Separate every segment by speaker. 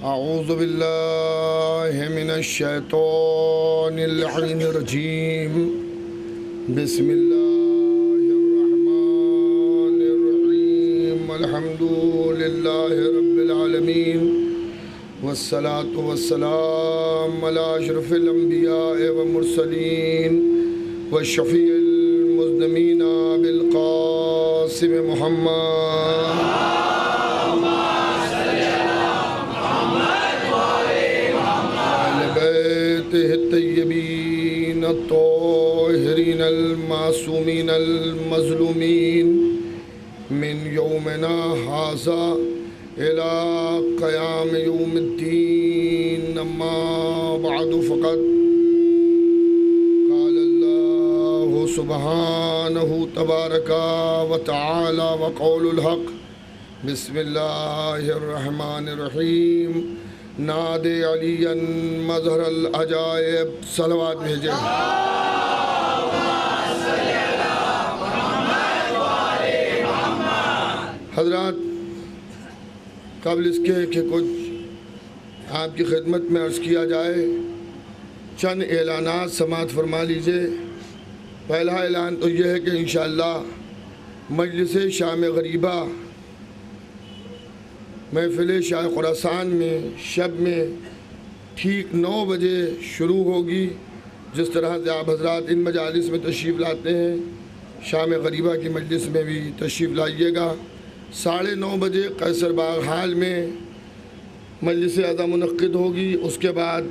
Speaker 1: अऊज़ु बिल्लाहि मिनश शैतानिर रजीम। बिस्मिल्लाहिर रहमानिर रहीम। अल्हम्दुलिल्लाहि रब्बिल आलमीन वस्सलातु वस्सलाम अला अशरफिल अंबिया व मुरसलीन व शफ़ीइल मुज़निमीन बिल क़ासिम मुहम्मद तय्यबीन ताहिरीन मासूमीन मज़लूमीन मिन यौमिना हाज़ा इला क़याम यौमिद्दीन। अम्मा बअदु फ़क़द क़ाल अल्लाहु सुब्हानहु तबारका व तआला व क़ौलुल हक़। बिस्मिल्लाहिर रहमानिर रहीम। नादे अलियन मज़हरल अजायब। सलवात भेजे। हज़रात, क़ब्ल इसके कि कुछ आपकी खिदमत में अर्ज़ किया जाए, चंद ऐलानात समाअत फरमा लीजिए। पहला ऐलान तो यह है कि इंशाअल्लाह मजलिस शाम गरीबा महफ़िल शाह खुरासान में शब में ठीक 9 बजे शुरू होगी। जिस तरह से आप हज़रात इन मजालिस में तशरीफ़ लाते हैं, शाम गरीबा की मजलिस में भी तशरीफ़ लाइएगा। 9:30 बजे कैसर बाग हाल में मजलिस अज़ा मुनक़्क़िद होगी। उसके बाद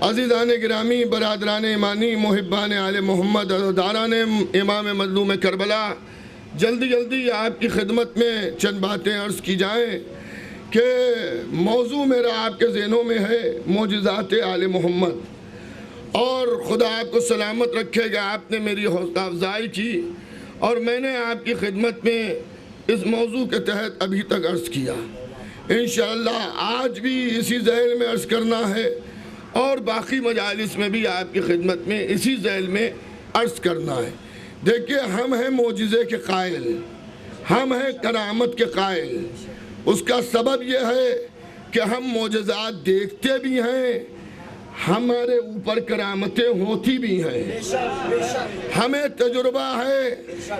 Speaker 1: अज़ीज़ान गिरामी, बरादरान ईमानी, मुहिब्बान आले मोहम्मद, दारान इमाम मज़लूम करबला, जल्दी जल्दी आपकी खिदमत में चंद बातें अर्ज़ की जाएँ कि मौजू मेरा आपके ज़हनों में है मोजिज़ात आले मोहम्मद। और खुदा आपको सलामत रखेगा। आपने मेरी हौसला अफ़ज़ाई की और मैंने आपकी खिदमत में इस मौजू के तहत अभी तक अर्ज़ किया। इंशाअल्लाह आज भी इसी ज़ैल में अर्ज़ करना है और बाकी मजालिस में भी आपकी खिदमत में इसी ज़ैल में अर्ज़ करना है। देखिए, हम हैं मोजिज़े के कायल, हम हैं करामत के कायल। उसका सबब यह है कि हम मोजज़ात देखते भी हैं, हमारे ऊपर करामतें होती भी हैं। हमें तजुर्बा है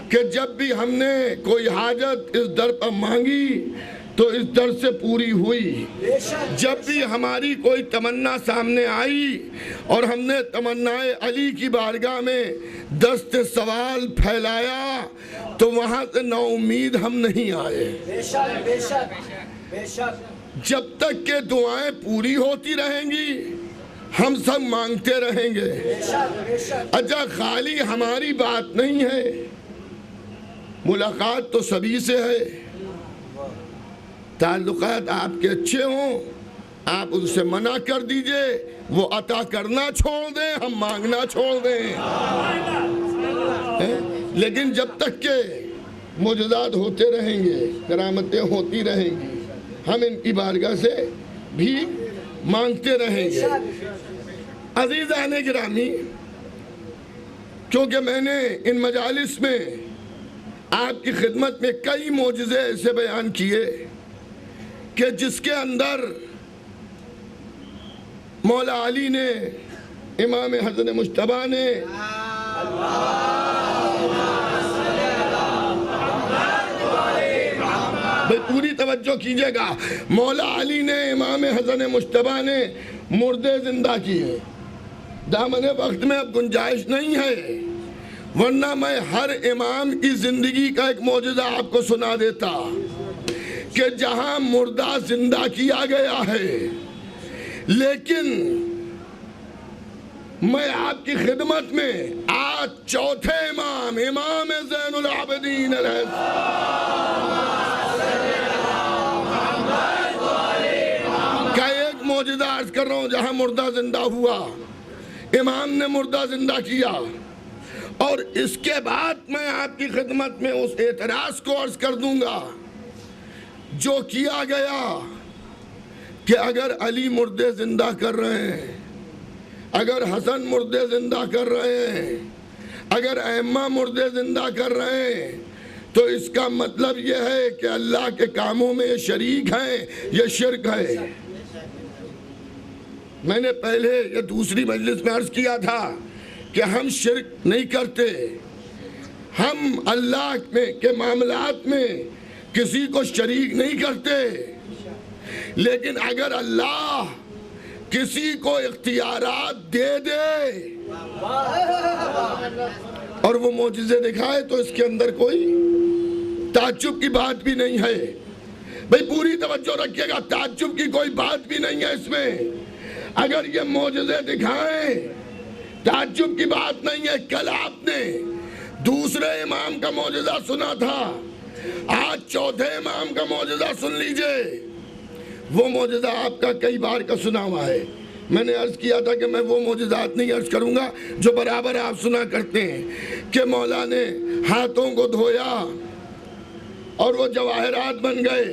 Speaker 1: कि जब भी हमने कोई हाजत इस दर पर मांगी तो इस दर से पूरी हुई। जब भी हमारी कोई तमन्ना सामने आई और हमने तमन्नाए अली की बारगाह में दस्त सवाल फैलाया तो वहाँ से नाउम्मीद हम नहीं आए। जब तक के दुआएं पूरी होती रहेंगी हम सब मांगते रहेंगे। अच्छा, खाली हमारी बात नहीं है, मुलाकात तो सभी से है। ताल्लुकात आपके अच्छे हों, आप उनसे मना कर दीजिए, वो अता करना छोड़ दें, हम मांगना छोड़ दें। लेकिन जब तक के मोजज़ात होते रहेंगे, करामतें होती रहेंगी, हम इनकी बारगाह से भी मांगते रहेंगे। अज़ीज़ान गिरामी, क्योंकि मैंने इन मजालिस में आपकी खिदमत में कई मोजज़े ऐसे बयान किए कि जिसके अंदर मौला अली ने, इमाम हसन मुज्तबा ने पूरी तवज्जो कीजिएगा, मौला अली ने, इमाम हसन मुज्तबा ने मुर्दे जिंदा किए। दामन वक्त में अब गुंजाइश नहीं है, वरना मैं हर इमाम की जिंदगी का एक मौजज़ा आपको सुना देता कि जहां मुर्दा जिंदा किया गया है। लेकिन मैं आपकी खिदमत में आज चौथे इमाम, इमाम ज़ैनुल आबिदीन का एक मौजज़ा अर्ज़ कर रहा हूं, जहां मुर्दा जिंदा हुआ, इमाम ने मुर्दा जिंदा किया। और इसके बाद मैं आपकी खिदमत में उस एतराज़ को अर्ज़ कर दूंगा जो किया गया कि अगर अली मुर्दे जिंदा कर रहे हैं, अगर हसन मुर्दे जिंदा कर रहे हैं, अगर अम्मा मुर्दे जिंदा कर रहे हैं, तो इसका मतलब यह है कि अल्लाह के कामों में ये शरीक हैं, ये शिर्क है। मैंने पहले ये दूसरी मजलिस में अर्ज किया था कि हम शिर्क नहीं करते, हम अल्लाह के मामलात में किसी को शरीक नहीं करते, लेकिन अगर अल्लाह किसी को इख्तियारात दे दे और वो मोजिज़े दिखाए तो इसके अंदर कोई ताज्जुब की बात भी नहीं है। भाई पूरी तवज्जो रखिएगा, ताज्जुब की कोई बात भी नहीं है इसमें। अगर ये मोजिज़े दिखाएं ताज्जुब की बात नहीं है। कल आपने दूसरे इमाम का मोजिज़ा सुना था, आज चौथे इमाम का मोजिज़ा सुन लीजिए। वो मोजिज़ा आपका कई बार का सुना हुआ है। मैंने अर्ज किया था कि मैं वो मोजिज़ात नहीं अर्ज करूंगा जो बराबर आप सुना करते हैं कि मौला ने हाथों को धोया और वो जवाहरात बन गए।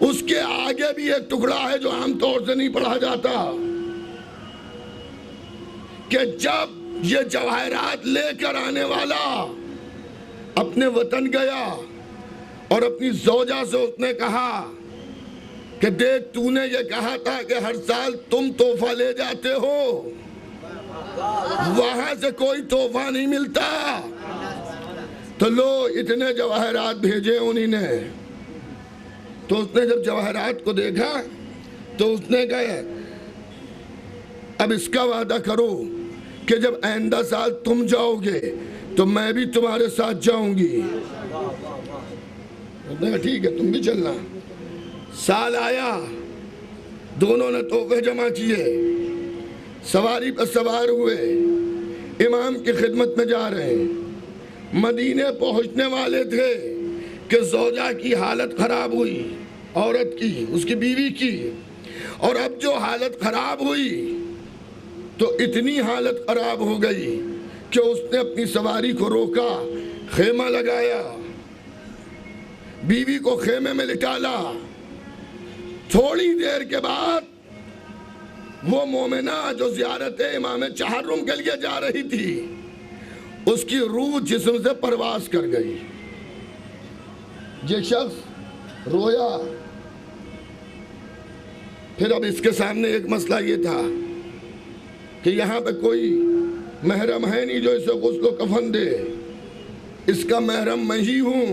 Speaker 1: उसके आगे भी एक टुकड़ा है जो आमतौर से नहीं पढ़ा जाता कि जब ये जवाहरात लेकर आने वाला अपने वतन गया और अपनी ज़ौजा से उसने कहा कि देख तूने ये कहा था कि हर साल तुम तोहफा ले जाते हो, वहां से कोई तोहफा नहीं मिलता, तो लो इतने जवाहरात भेजे उन्हीं ने। तो उसने जब जवाहरात को देखा तो उसने कहा अब इसका वादा करो कि जब आइंदा साल तुम जाओगे तो मैं भी तुम्हारे साथ जाऊंगी। उसने कहा ठीक है तुम भी चलना। साल आया, दोनों ने तोहफे जमा किए, सवारी पर सवार हुए, इमाम की खिदमत में जा रहे हैं। मदीने पहुंचने वाले थे कि ज़ौजा की हालत खराब हुई, औरत की, उसकी बीवी की। और अब जो हालत खराब हुई तो इतनी हालत खराब हो गई कि उसने अपनी सवारी को रोका, खेमा लगाया, बीवी को खेमे में लिटाला। थोड़ी देर के बाद वो मोमिना जो ज़ियारत इमाम चहर्रुम के लिए जा रही थी, उसकी रूह जिस्म से परवास कर गई। ये शख्स रोया। फिर अब इसके सामने एक मसला ये था कि यहाँ पे कोई महरम है नहीं जो इसे गुस्ल कफन दे। इसका महरम मैं ही हूँ,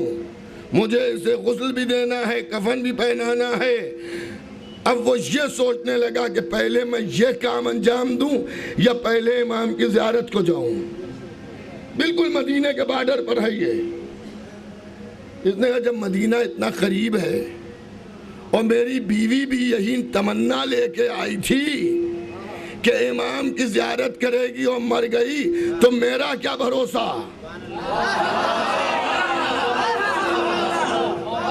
Speaker 1: मुझे इसे गुस्ल भी देना है, कफन भी पहनाना है। अब वो ये सोचने लगा कि पहले मैं ये काम अंजाम दूं या पहले इमाम की ज़ियारत को जाऊं। बिल्कुल मदीने के बॉर्डर पर है ये। इसने कहा जब मदीना इतना करीब है और मेरी बीवी भी यही तमन्ना लेके आई थी कि इमाम की ज़ियारत करेगी और मर गई, तो मेरा क्या भरोसा।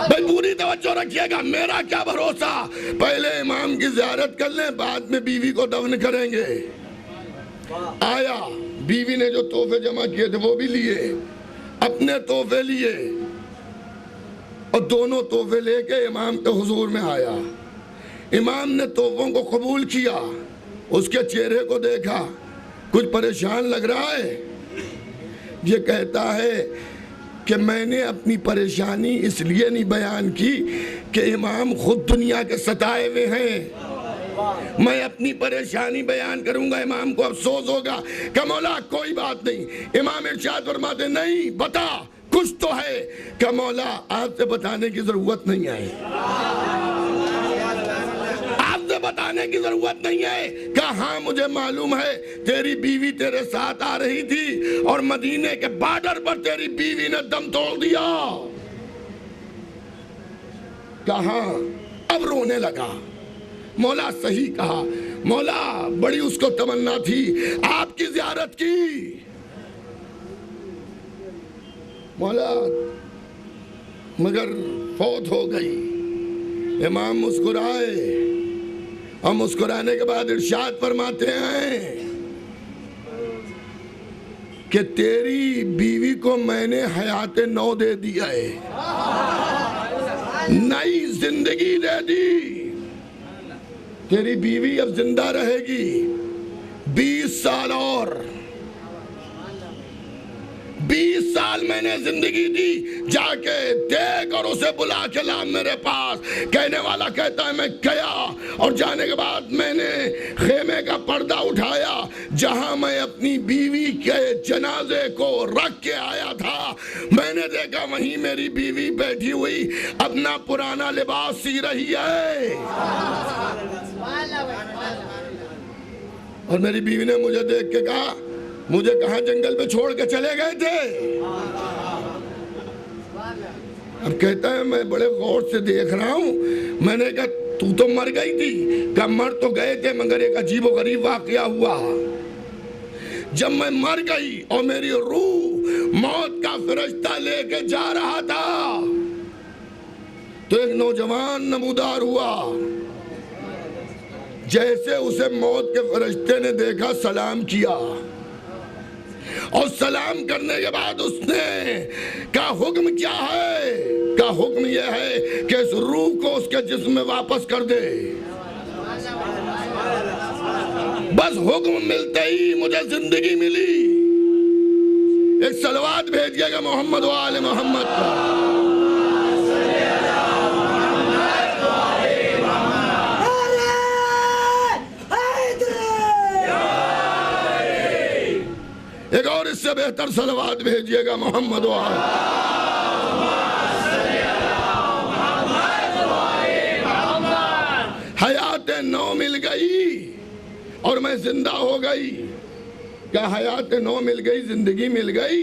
Speaker 1: भाई पूरी तवज्जो रखिएगा, मेरा क्या भरोसा। पहले इमाम की ज़ियारत कर लें, बाद में बीवी को दफन करेंगे। आया, बीवी ने जो तोहफे जमा किए थे वो भी लिए, अपने तोहफे लिए और दोनों तोहफे लेके इमाम के हुजूर में आया। इमाम ने तोहफों को कबूल किया, उसके चेहरे को देखा, कुछ परेशान लग रहा है। ये कहता है कि मैंने अपनी परेशानी इसलिए नहीं बयान की कि इमाम खुद दुनिया के सताए हुए हैं। मैं अपनी परेशानी बयान करूंगा, इमाम को अफसोस होगा। कि मौला कोई बात नहीं। इमाम इरशाद फरमाते नहीं, बता कुछ तो है। कि मौला आपसे बताने की जरूरत नहीं है, आपसे बताने की जरूरत नहीं है। कहा हाँ मुझे मालूम है, तेरी बीवी तेरे साथ आ रही थी और मदीने के बॉर्डर पर तेरी बीवी ने दम तोड़ दिया। कहा अब रोने लगा। मौला सही कहा, मौला बड़ी उसको तमन्ना थी आपकी ज़ियारत की। मौला मगर फौत हो गई। इमाम मुस्कुराए और मुस्कुराने के बाद इरशाद फरमाते हैं कि तेरी बीवी को मैंने हयात नौ दे दिया है, नई जिंदगी दे दी। तेरी बीवी अब जिंदा रहेगी 20 साल और। 20 साल मैंने जिंदगी दी, जाके देख और उसे बुला के ला मेरे पास। कहने वाला कहता है मैं गया और जाने के बाद मैंने खेमे का पर्दा उठाया, जहां मैं अपनी बीवी के जनाजे को रख के आया था, मैंने देखा वहीं मेरी बीवी बैठी हुई अपना पुराना लिबास सी रही है। और मेरी बीवी ने मुझे देख के कहा, मुझे कहां जंगल में छोड़ के चले गए थे? अब कहता है मैं बड़े गौर से देख रहा हूं। मैंने कहा तू तो मर गई थी। कहा मर तो गए थे, मगर एक अजीबोगरीब वाकया हुआ। जब मैं मर गई और मेरी रूह मौत का फरिश्ता लेके जा रहा था, तो एक नौजवान नमूदार हुआ। जैसे उसे मौत के फरिश्ते ने देखा, सलाम किया, और सलाम करने के बाद उसने कहा हुक्म क्या है? का हुक्म यह है कि इस रूह को उसके जिस्म में वापस कर दे। बस हुक्म मिलते ही मुझे जिंदगी मिली। एक सलवात भेजिएगा मोहम्मद व आले मोहम्मद का। एक और इससे बेहतर सलवात भेजिएगा मोहम्मद व हयात नौ मिल गई और मैं जिंदा हो गई। क्या हयात नौ मिल गई, जिंदगी मिल गई।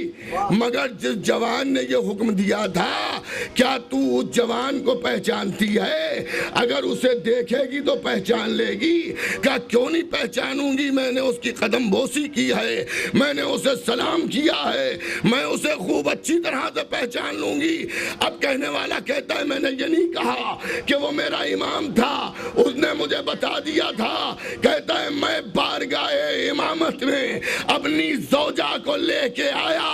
Speaker 1: मगर जिस जवान ने ये हुक्म दिया था, क्या तू उस जवान को पहचानती है? अगर उसे देखेगी तो पहचान लेगी। क्या क्यों नहीं पहचानूंगी? मैंने उसकी कदम बोसी की है, मैंने उसे सलाम किया है, मैं उसे खूब अच्छी तरह से पहचान लूंगी। अब कहने वाला कहता है मैंने ये नहीं कहा कि वो मेरा इमाम था, उसने मुझे बता दिया था। कहता है मैं बारगाहे इमामत में अपनी ज़ौजा को लेके आया,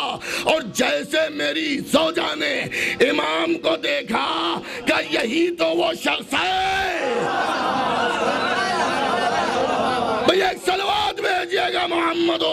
Speaker 1: और जैसे मेरी ज़ौजा ने इमाम को देखा, क्या यही तो वो शख्स है? भैया एक सलवात भेजिएगा मोहम्मद।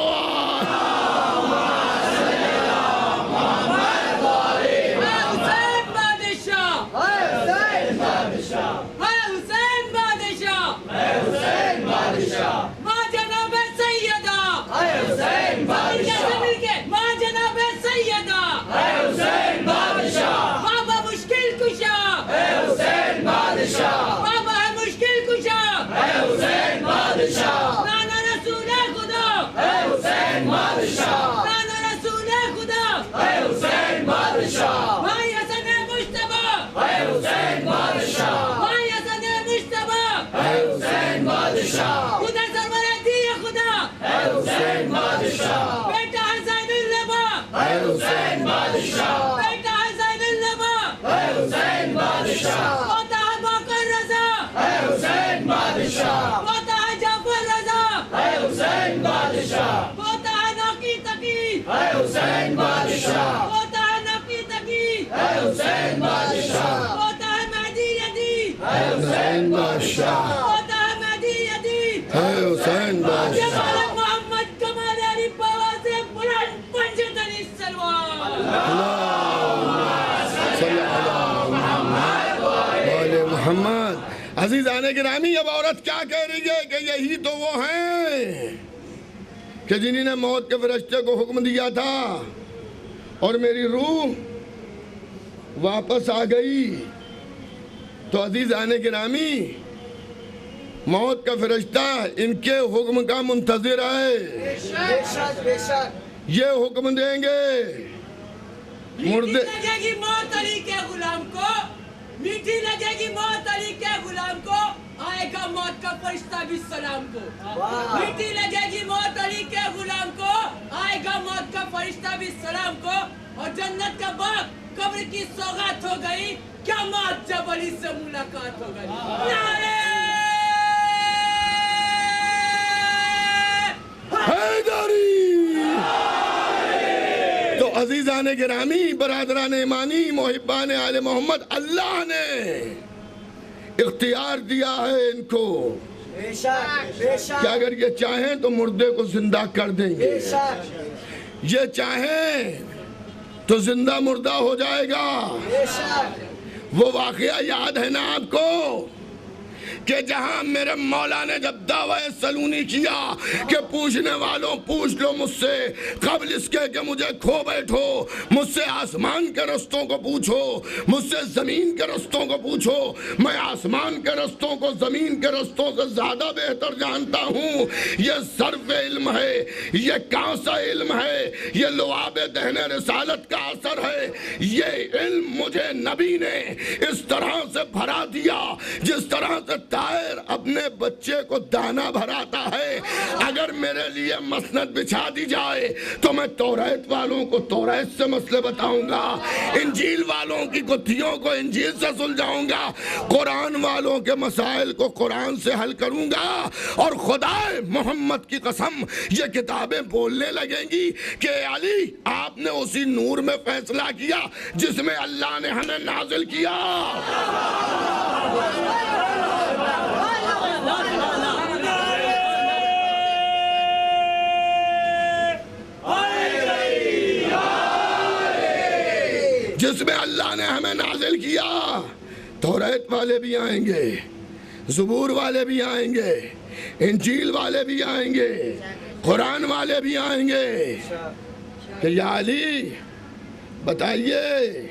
Speaker 1: मोहम्मद अज़ीज़ाने गिरामी, अब औरत क्या कह रही है कि यही तो वो हैं कि जिन्होंने मौत के फरिश्ते को हुक्म दिया था और मेरी रूह वापस आ गई। तो अज़ीज़ाने गिरामी, मौत का फरिश्ता इनके हुक्म का मुंतज़िर है। ये हुक्म देंगे मुर्दे।
Speaker 2: लगेगी मौत अली के गुलाम को, मीठी लगेगी मौत अली के गुलाम को, आएगा मौत का फरिश्ता भी सलाम को। मीठी लगेगी मौत अली के गुलाम को, आएगा मौत का फरिश्ता भी सलाम को। और जन्नत का बाग कब्र की सौगात हो गई, क्या मौत जब अली से मुलाकात हो गई। नारे
Speaker 1: हैदरी। तो अज़ीज़ाने गिरामी, बरादरान ईमानी, मोहिब्बान आले मोहम्मद, अल्लाह ने इख्तियार दिया है इनको कि अगर ये चाहें तो मुर्दे को जिंदा कर देंगे। ये चाहें तो जिंदा मुर्दा हो जाएगा। वो वाकया याद है ना आपको कि जहां मेरे मौला ने जब दावा सलूनी किया कि पूछने वालों पूछ लो मुझसे कबल इसके कि मुझे खो बैठो, मुझसे आसमान के रस्तों को पूछो, मुझसे जमीन के रस्तों को पूछो, मैं आसमान के रस्तों को जमीन के रस्तों से ज्यादा बेहतर जानता हूँ। ये सर्फ इल्म है, ये कांसा इल्म है, ये लुआब दहने रिसालत का असर है। ये इल्म मुझे नबी ने इस तरह से भरा दिया जिस तरह से तायर अपने बच्चे को दाना भराता है। अगर मेरे लिए मसनद बिछा दी जाए तो मैं तौरात वालों को तौरात से मसले बताऊंगा, इंजील वालों की गुत्थियों को इंजील से सुलझाऊंगा, कुरान वालों के मसाइल को कुरान से हल करूंगा। और खुदाए मोहम्मद की कसम ये किताबें बोलने लगेंगी कि अली आपने उसी नूर में फैसला किया जिसमें अल्लाह ने हमें नाजिल किया। जिसमें अल्लाह ने हमें नाजिल किया। तौरात वाले भी आएंगे, ज़बूर वाले भी आएंगे, इंजील वाले भी आएंगे, कुरान वाले भी आएंगे कि या अली बताइए,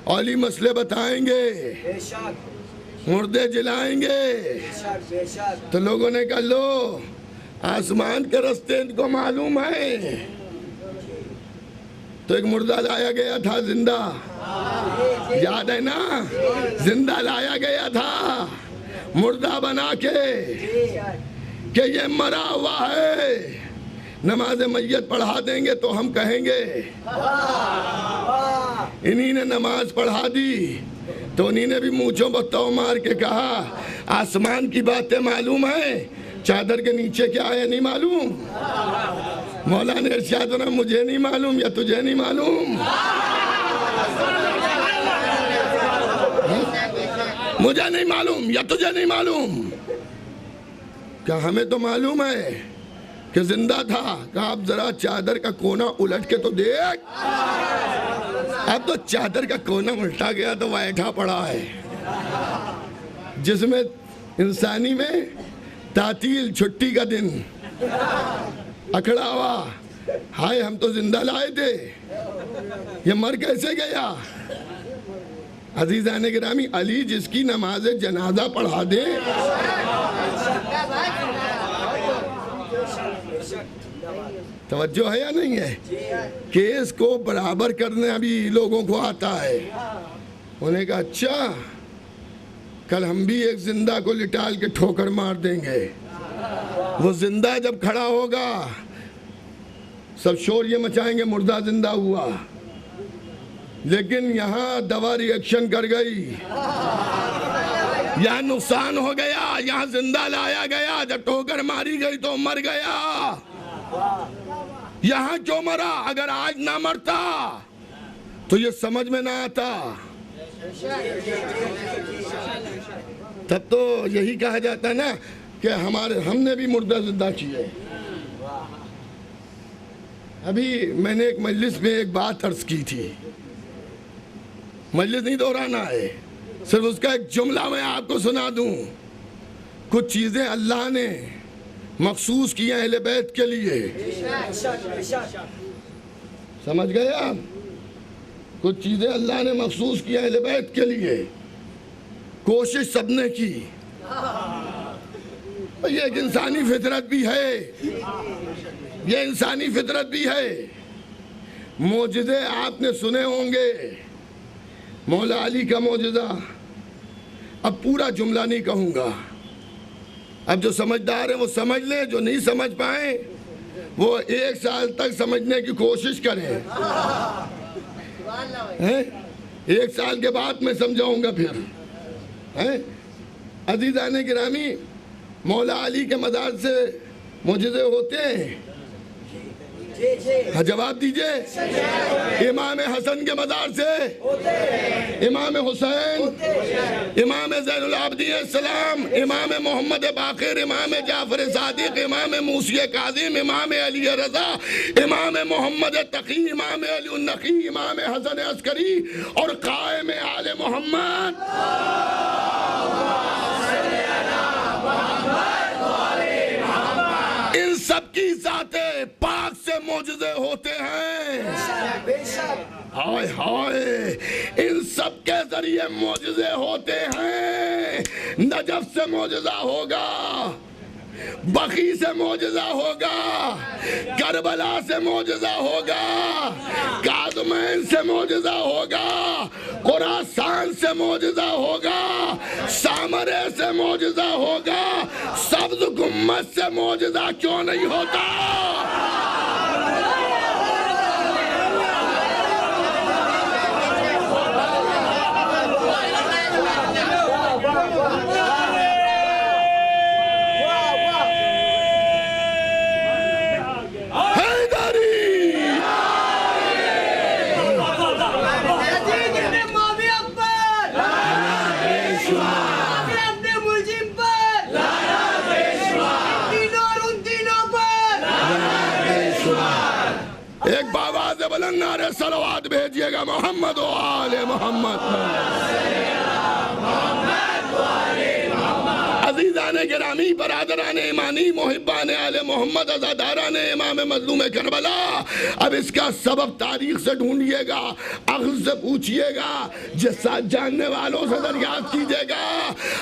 Speaker 1: औली मसले बताएंगे, मुर्दे जलाएंगे। तो लोगों ने कहा लो आसमान के रास्ते इनको मालूम है। तो एक मुर्दा लाया गया था जिंदा, याद है ना, जिंदा लाया गया था मुर्दा बना के कि ये मरा हुआ है, नमाज मैयत पढ़ा देंगे तो हम कहेंगे। इन्हीं ने नमाज पढ़ा दी तो उन्हीं ने भी मूंछों पर तौ मार के कहा आसमान की बातें मालूम है, चादर के नीचे क्या है नहीं मालूम। मौला ने इरशाद फरमाया मुझे नहीं मालूम या तुझे नहीं मालूम, मुझे नहीं मालूम या तुझे नहीं मालूम। क्या हमें तो मालूम है कि जिंदा था। कहा आप जरा चादर का कोना उलट के तो देख। अब तो चादर का कोना उल्टा गया तो बैठा पड़ा है, जिसमें इंसानी में तातील छुट्टी का दिन अखड़ा हुआ। हाय हम तो जिंदा लाए थे, ये मर कैसे गया। अजीज़ान गिरामी अली जिसकी नमाज जनाजा पढ़ा दे, तवज्जो है या नहीं है। केस को बराबर करने अभी लोगों को आता है। उन्हें कहा अच्छा कल हम भी एक जिंदा को लिटाल के ठोकर मार देंगे। वो जिंदा जब खड़ा होगा सब शोर ये मचाएंगे मुर्दा जिंदा हुआ, लेकिन यहाँ दवा रिएक्शन कर गई, यहाँ नुकसान हो गया, यहाँ जिंदा लाया गया, जब ठोकर मारी गई तो मर गया। यहाँ क्यों मरा, अगर आज ना मरता तो ये समझ में ना आता। तब तो यही कहा जाता ना कि हमने भी मुर्दा जिंदा किए। अभी मैंने एक मजलिस में एक बात अर्ज की थी, मजलिस नहीं दोहराना है, सिर्फ उसका एक जुमला मैं आपको सुना दूं। कुछ चीजें अल्लाह ने मखसूस किए अहले बैत के लिए, समझ गए आप। कुछ चीजें अल्लाह ने मखसूस किया अहले बैत के लिए, कोशिश सबने की। ये एक इंसानी फितरत भी है, ये इंसानी फितरत भी है। मोजिज़े आपने सुने होंगे, मौला अली का मोजिज़ा। अब पूरा जुमला नहीं कहूँगा, अब जो समझदार है वो समझ ले, जो नहीं समझ पाए वो 1 साल तक समझने की कोशिश करें। हैं? 1 साल के बाद मैं समझाऊंगा फिर। हैं? अज़ीज़ान गिरामी, मौला अली के मदाद से मोजिज़े होते हैं। हाँ जवाब दीजिए। इमाम हसन के मज़ार से इमाम हुसैन, इमाम ज़ैनुल आबिदीन सलाम, इमाम मोहम्मद बाक़िर, इमाम जाफ़र सादिक़, इमाम मूसी काज़िम, इमाम अली रज़ा, इमाम मोहम्मद तक़ी, इमाम अली नक़ी, इमाम हसन अस्करी और क़ाइम आले मोहम्मद। इन सब की ज़ाते पाक से मौजज़े होते हैं। हाय हाय, इन सब के जरिए मौजज़े होते हैं। नजफ से मौजज़ा होगा, बकी से मौजज़ा होगा, करबला से मौजज़ा होगा, काज़मैन से मौजज़ा होगा, खुरासान से मौजज़ा होगा, सामरे से मौजज़ा होगा, सब्ज़ गुम्मत से मौजज़ा क्यों नहीं होता? एक बाबा से बुलंद नारे सलवात भेजिएगा मोहम्मद व आले मोहम्मद। अज़ीज़ाने गिरामी, बरादराने ईमानी, मुहिब्बाने आले मोहम्मद, अज़ादाराने इमाम मज़लूम करबला, अब इसका सबब तारीख से ढूंढिएगा, अक्ल से पूछिएगा, जिस जानने वालों से दरियाफ्त कीजिएगा,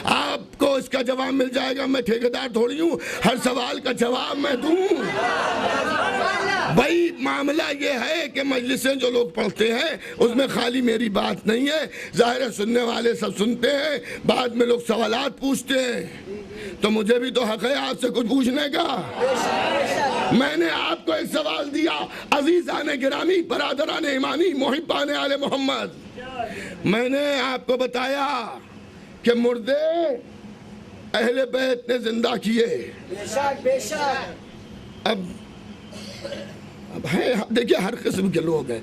Speaker 1: आपको इसका जवाब मिल जाएगा। मैं ठेकेदार थोड़ी हूँ हर सवाल का जवाब मैं दूँ। भाई मामला ये है कि मजलिसें जो लोग पढ़ते हैं उसमें खाली मेरी बात नहीं है, ज़ाहिर है सुनने वाले सब सुनते हैं, बाद में लोग सवालात पूछते हैं, तो मुझे भी तो हक है आपसे कुछ पूछने का। मैंने आपको एक सवाल दिया, अज़ीज़ाने गिरामी, बरादराने ईमानी, मुहिब्बाने आले मोहम्मद, मैंने आपको बताया कि मुर्दे अहले बैत ने जिंदा किए। अब है, देखिए हर किस्म के लोग हैं,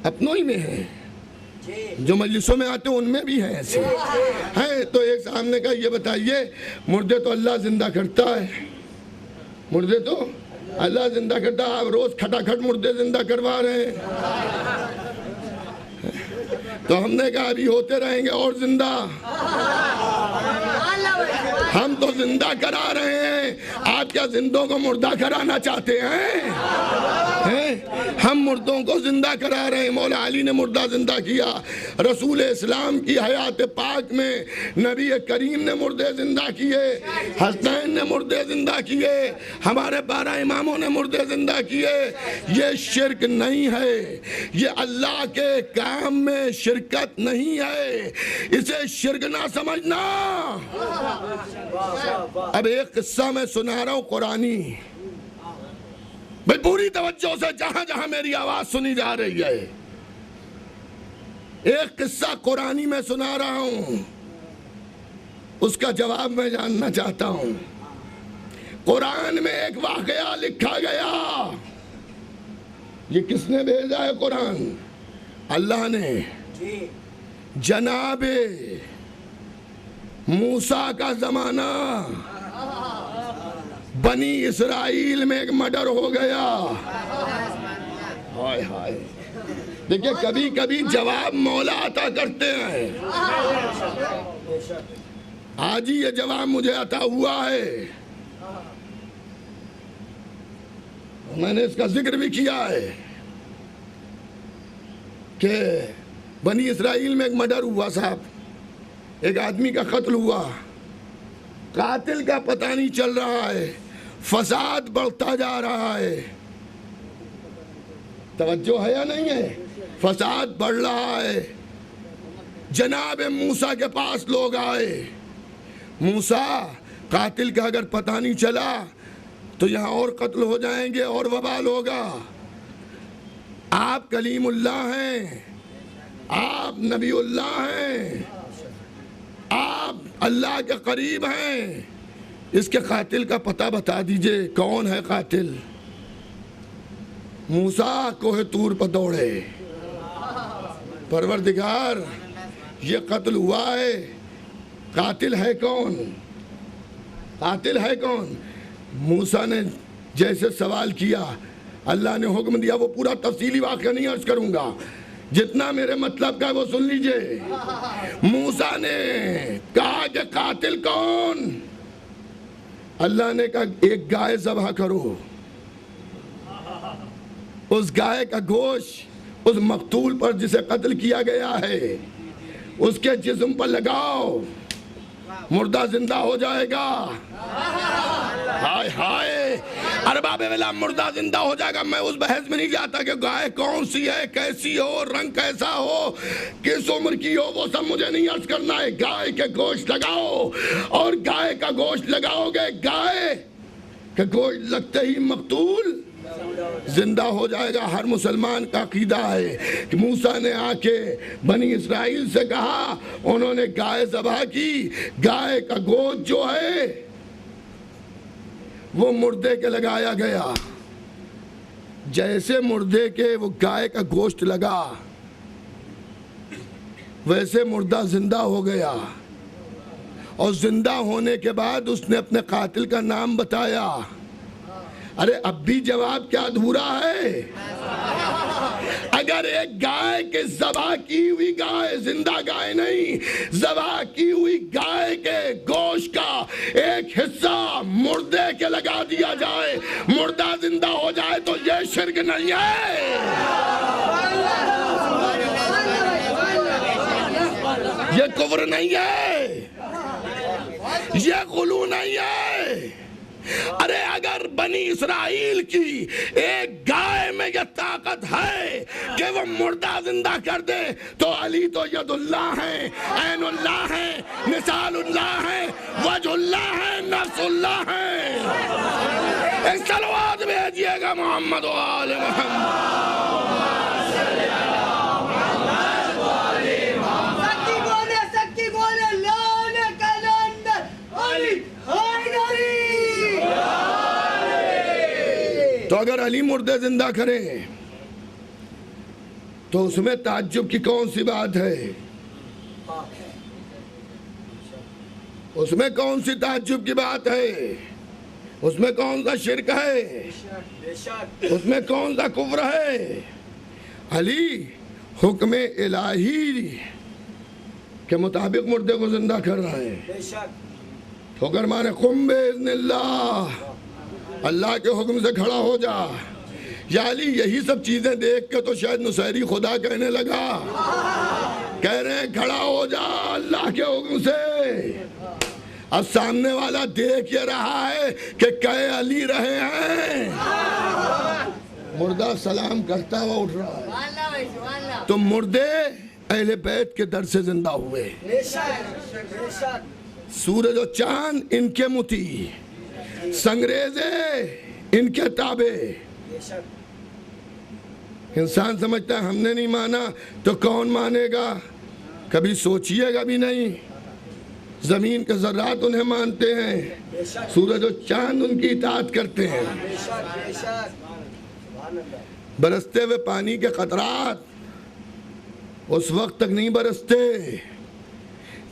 Speaker 1: अपनों ही में हैं, जो मजलिसों में आते हैं उनमें भी हैं ऐसे हैं। तो एक सामने का ये बताइए, मुर्दे तो अल्लाह जिंदा करता है, मुर्दे तो अल्लाह जिंदा करता है, आप रोज खटाखट मुर्दे जिंदा करवा रहे हैं। तो हमने कहा अभी होते रहेंगे और जिंदा, हम तो जिंदा करा रहे हैं, आप क्या जिंदों को मुर्दा कराना चाहते हैं? हम मुर्दों को जिंदा करा रहे हैं। मौला अली ने मुर्दा जिंदा किया, रसूल इस्लाम की हयात पाक में नबी करीम ने मुर्दे जिंदा किए, हसनैन ने मुर्दे जिंदा किए, हमारे 12 इमामों ने मुर्दे जिंदा किए। ये शिरक नहीं है, ये अल्लाह के काम में शिरकत नहीं है, इसे शिरक ना समझना। अब एक किस्सा मैं सुना रहा हूं कुरानी, भाई पूरी तवज्जो से जहां जहां मेरी आवाज सुनी जा रही है। एक किस्सा कुरानी में सुना रहा हूं, उसका जवाब मैं जानना चाहता हूं। कुरान में एक वाकया लिखा गया, ये किसने भेजा है कुरान? अल्लाह ने। जनाबे मूसा का जमाना, बनी इसराइल में एक मर्डर हो गया। हाय हाय, देखिए कभी कभी जवाब मौला अता करते हैं। आज ही ये जवाब मुझे अता हुआ है, मैंने इसका जिक्र भी किया है कि बनी इसराइल में एक मर्डर हुआ साहब, एक आदमी का कत्ल हुआ, कातिल का पता नहीं चल रहा है, फसाद बढ़ता जा रहा है। तवज्जो है या नहीं है? फसाद बढ़ रहा है। जनाब मूसा के पास लोग आए, मूसा कातिल का अगर पता नहीं चला तो यहाँ और कत्ल हो जाएंगे और वबाल होगा। आप कलीमुल्लाह हैं, आप नबीउल्लाह हैं, आप अल्लाह के करीब हैं, इसके कातिल का पता बता दीजिए, कौन है कातिल? मूसा कोह तूर पर दौड़े, परवरदिगार ये कत्ल हुआ है, कातिल है कौन, कातिल है कौन? मूसा ने जैसे सवाल किया, अल्लाह ने हुक्म दिया, वो पूरा तफसीली वाक़या नहीं अर्ज करूंगा, जितना मेरे मतलब का है वो सुन लीजिए। मूसा ने कहा कि कातिल कौन? अल्लाह ने कहा एक गाय ज़बह करो, उस गाय का गोश्त उस मकतूल पर जिसे कत्ल किया गया है उसके जिस्म पर लगाओ, मुर्दा जिंदा हो जाएगा। हाय हाय, अरबाबे वेला मुर्दा जिंदा हो जाएगा। मैं उस बहस में नहीं जाता कि गाय कौन सी है, कैसी हो, रंग कैसा हो, किस उम्र की हो, वो सब मुझे नहीं अर्ज करना है। गाय के गोश्त लगाओ, और गाय का गोश्त लगाओगे, गाय के गोश्त लगते ही मकतूल जिंदा हो जाएगा। हर मुसलमान का अकीदा है कि मूसा ने आके बनी इस्राइल से कहा, उन्होंने गाय ज़बह की, गाय का गोश्त जो है वो मुर्दे के लगाया गया। जैसे मुर्दे के वो गाय का गोश्त लगा वैसे मुर्दा जिंदा हो गया, और जिंदा होने के बाद उसने अपने कातिल का नाम बताया। अरे अब भी जवाब क्या अधूरा है? अगर एक गाय के ज़बह की हुई गाय, जिंदा गाय नहीं, ज़बह की हुई गाय के गोश्त का एक हिस्सा मुर्दे के लगा दिया जाए, मुर्दा जिंदा हो जाए, तो ये शिर्क नहीं है, ये कुफ्र नहीं है, ये गुलू नहीं है। अरे अगर बनी इस्राइल की एक गाय में यह ताकत है कि वो मुर्दा जिंदा कर दे, तो अली तो यदुल्लाह है, ऐनुल्लाह है, मिसालुल्लाह है, वजहुल्लाह है, नफ्सुल्लाह है। एक सलवात भेजिएगा मोहम्मद व आले मोहम्मद। तो अगर अली मुर्दे जिंदा करें तो उसमें ताज्जुब की कौन सी बात है? उसमें कौन सी ताज्जुब की बात है? उसमें कौन सा शिर्क है? उसमें कौन सा कुफ्र है? अली हुक्म इलाही के मुताबिक मुर्दे को जिंदा कर रहा है। ठोकर मारे कुम बिइज़्निल्लाह, अल्लाह के हुक्म से खड़ा हो जा। या अली यही सब चीजें देख के तो शायद नुसैरी खुदा कहने लगा, कह रहे हैं खड़ा हो जा अल्लाह के हुक्म से। अब सामने वाला देख ये रहा है कि कहे अली रहे हैं, मुर्दा सलाम करता हुआ उठ रहा है। तो मुर्दे अहले बैत के दर से जिंदा हुए। सूरज और चांद इनके मुती, संगरेजे इनके ताबे। इंसान समझता है हमने नहीं माना तो कौन मानेगा, कभी सोचिएगा भी नहीं। जमीन के ज़र्रात उन्हें मानते हैं, सूरज और चांद उनकी इताअत करते हैं। बरसते हुए पानी के कतरात उस वक्त तक नहीं बरसते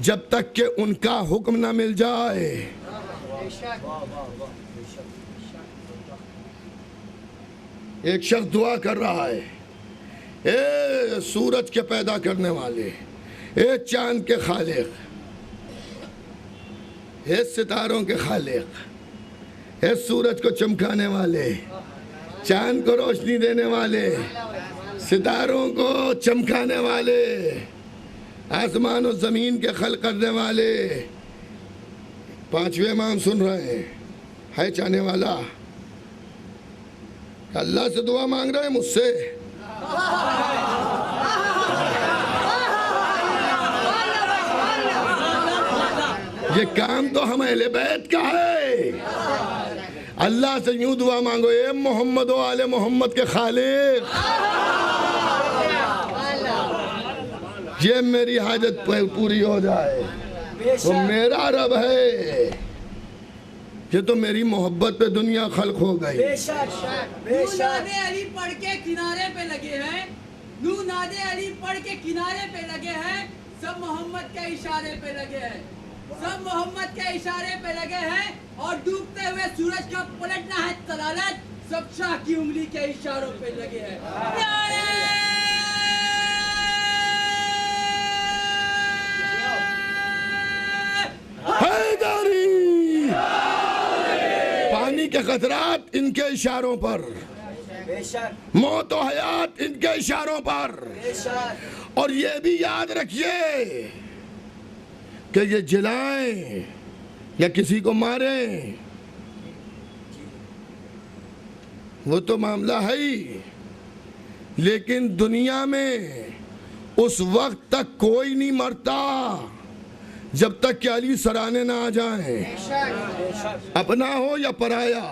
Speaker 1: जब तक कि उनका हुक्म ना मिल जाए। एक शख्स दुआ कर रहा है, ए सूरज के पैदा करने वाले, ए चांद के खालिक, ए सितारों के खालिक, ए सूरज को चमकाने वाले, चांद को रोशनी देने वाले, सितारों को चमकाने वाले, आसमान और ज़मीन के खल्क़ करने वाले। पांचवें इमाम सुन रहे हैं, है चाहने वाला, अल्लाह से दुआ मांग रहे हैं मुझसे। ये काम तो हम अहले बैत का है। अल्लाह से यूं दुआ मांगो, ए मोहम्मद व आले मोहम्मद के खालिक, ये मेरी हाजत पूरी हो जाए। वो मेरा रब है, ये तो मेरी मोहब्बत पे दुनिया खल्क हो गई।
Speaker 2: नू नादे अली पढ़ के किनारे पे लगे हैं, नू नादे अली पढ़ के किनारे पे लगे हैं, सब मोहम्मद के इशारे पे लगे हैं, सब मोहम्मद के इशारे पे लगे हैं। और डूबते हुए सूरज का पलटना है तलालत, सब शाह की उंगली के इशारों पे लगे हैं।
Speaker 1: हैदरी, पानी के खतरात इनके इशारों पर, मौत और हयात इनके इशारों पर। और ये भी याद रखिए कि ये जलाएं या किसी को मारें वो तो मामला है ही, लेकिन दुनिया में उस वक्त तक कोई नहीं मरता जब तक कि अली सराहने ना आ जाएं। अपना हो या पराया,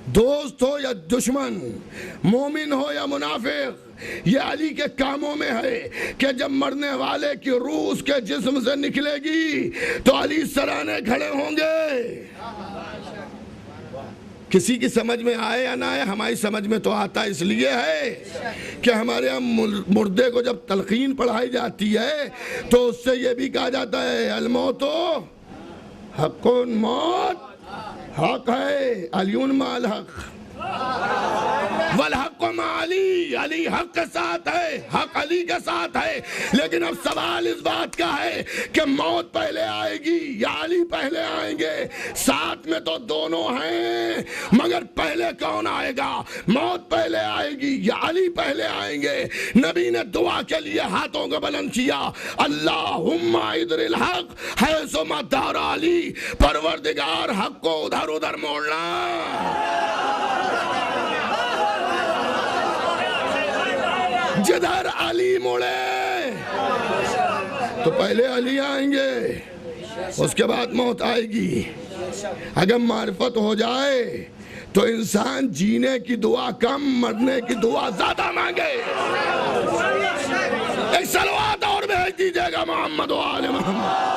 Speaker 1: दोस्त हो या दुश्मन, मोमिन हो या मुनाफिक, ये अली के कामों में है कि जब मरने वाले की रूह उसके जिस्म से निकलेगी तो अली सराहने खड़े होंगे। किसी की समझ में आए या ना आए, हमारी समझ में तो आता इसलिए है कि हमारे यहाँ मुर्दे को जब तलकीन पढ़ाई जाती है तो उससे ये भी कहा जाता है अलमौतो हक़्क़ुन, मौत हक है, अलियुन माल हक वल हक़ मा अली, अली हक के साथ है, हक अली के साथ है। लेकिन अब सवाल इस बात का है कि मौत पहले आएगी या अली पहले आएंगे? साथ में तो दोनों हैं, मगर पहले कौन आएगा? मौत पहले आएगी या अली पहले आएंगे? नबी ने दुआ के लिए हाथों को बुलंद किया, अल्लाहुम्मा इदरिल हक हैसुमा दार अली, परवरदिगार हक को उधर उधर मोड़ना। जिधर अली मुड़े तो पहले अली आएंगे, उसके बाद मौत आएगी। अगर मारिफत हो जाए तो इंसान जीने की दुआ कम, मरने की दुआ ज्यादा मांगे। एक सलवात और भेज दीजिएगा मोहम्मद व आले मोहम्मद।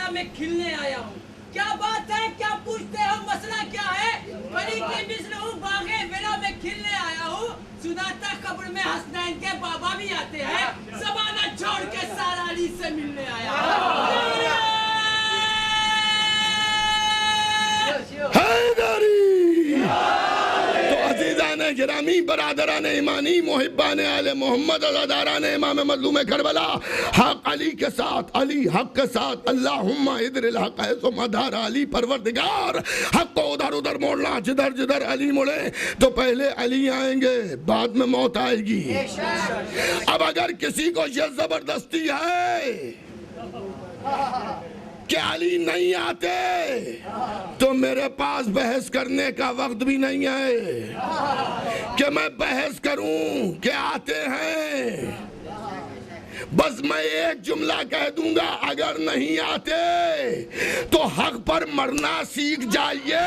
Speaker 2: में खिलने आया हूँ। क्या बात है, क्या पूछते हो, मसला क्या है? कली की मिस्र हूँ, बागे वेला में खिलने आया हूँ। सुनाता कब्र में हसनैन के बाबा भी आते हैं, ज़माना छोड़ के सारा अली से मिलने आया हूँ।
Speaker 1: गिरामी बरादरान ईमानी मुहिब्बान आले मोहम्मद अज़ादारान इमाम मज़लूम करबला, हक अली के साथ, अली हक के साथ, अल्लाहुम्मा इदरिल हक हैसुमा दार अली, परवरदिगार हक को उधर उधर मोड़ना। जिधर जिधर अली मुड़े तो पहले अली आएंगे, बाद में मौत आएगी। अब अगर किसी को ये जबरदस्ती है कि अली नहीं आते तो मेरे पास बहस करने का वक्त भी नहीं है कि मैं बहस करूं कि आते हैं। बस मैं एक जुमला कह दूंगा, अगर नहीं आते तो हक पर मरना सीख जाइए।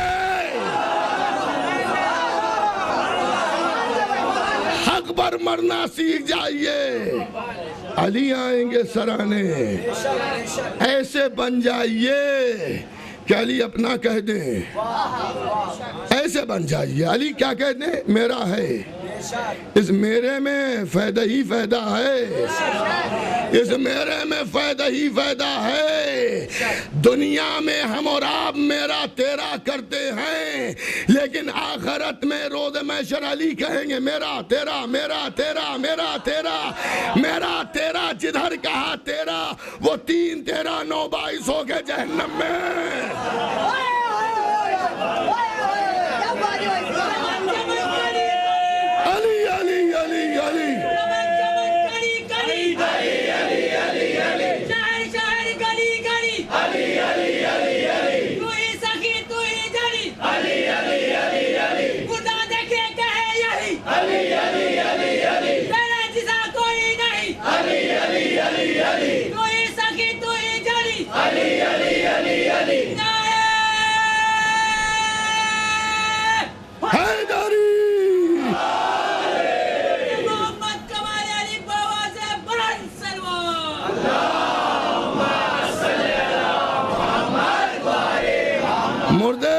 Speaker 1: हक पर मरना सीख जाइए। अली आएंगे सराने, ऐसे बन जाइए कि अली अपना कह दें। ऐसे बन जाइए, अली क्या कह दें? मेरा है, इस मेरे में फायदा ही फायदा है, इस मेरे में फायदा ही फायदा है। दुनिया में हम और आप मेरा तेरा करते हैं, लेकिन आखिरत में रोज़ महशर अली कहेंगे मेरा तेरा, मेरा तेरा, मेरा तेरा, मेरा तेरा। जिधर कहा तेरा वो 3 13 9 22 हो गए जहन्नम में।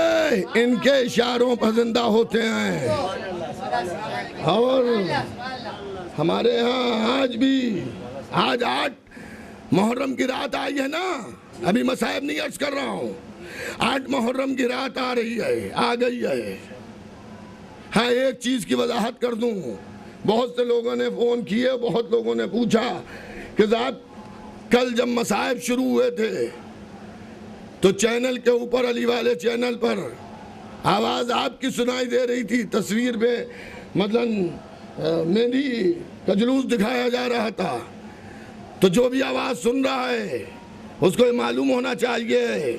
Speaker 1: है इनके इशारों पर जिंदा होते हैं। और हमारे यहाँ आज 8 मुहर्रम की रात आई है ना, अभी मसाइब नहीं अर्ज कर रहा हूँ, 8 मुहर्रम की रात आ रही है, आ गई है। हाँ, एक चीज़ की वजाहत कर दूँ, बहुत से लोगों ने फ़ोन किए, बहुत लोगों ने पूछा कि साहब कल जब मसाइब शुरू हुए थे तो चैनल के ऊपर, अली वाले चैनल पर आवाज़ आपकी सुनाई दे रही थी, तस्वीर में मतलब मेहंदी का जुलूस दिखाया जा रहा था। तो जो भी आवाज़ सुन रहा है उसको ये मालूम होना चाहिए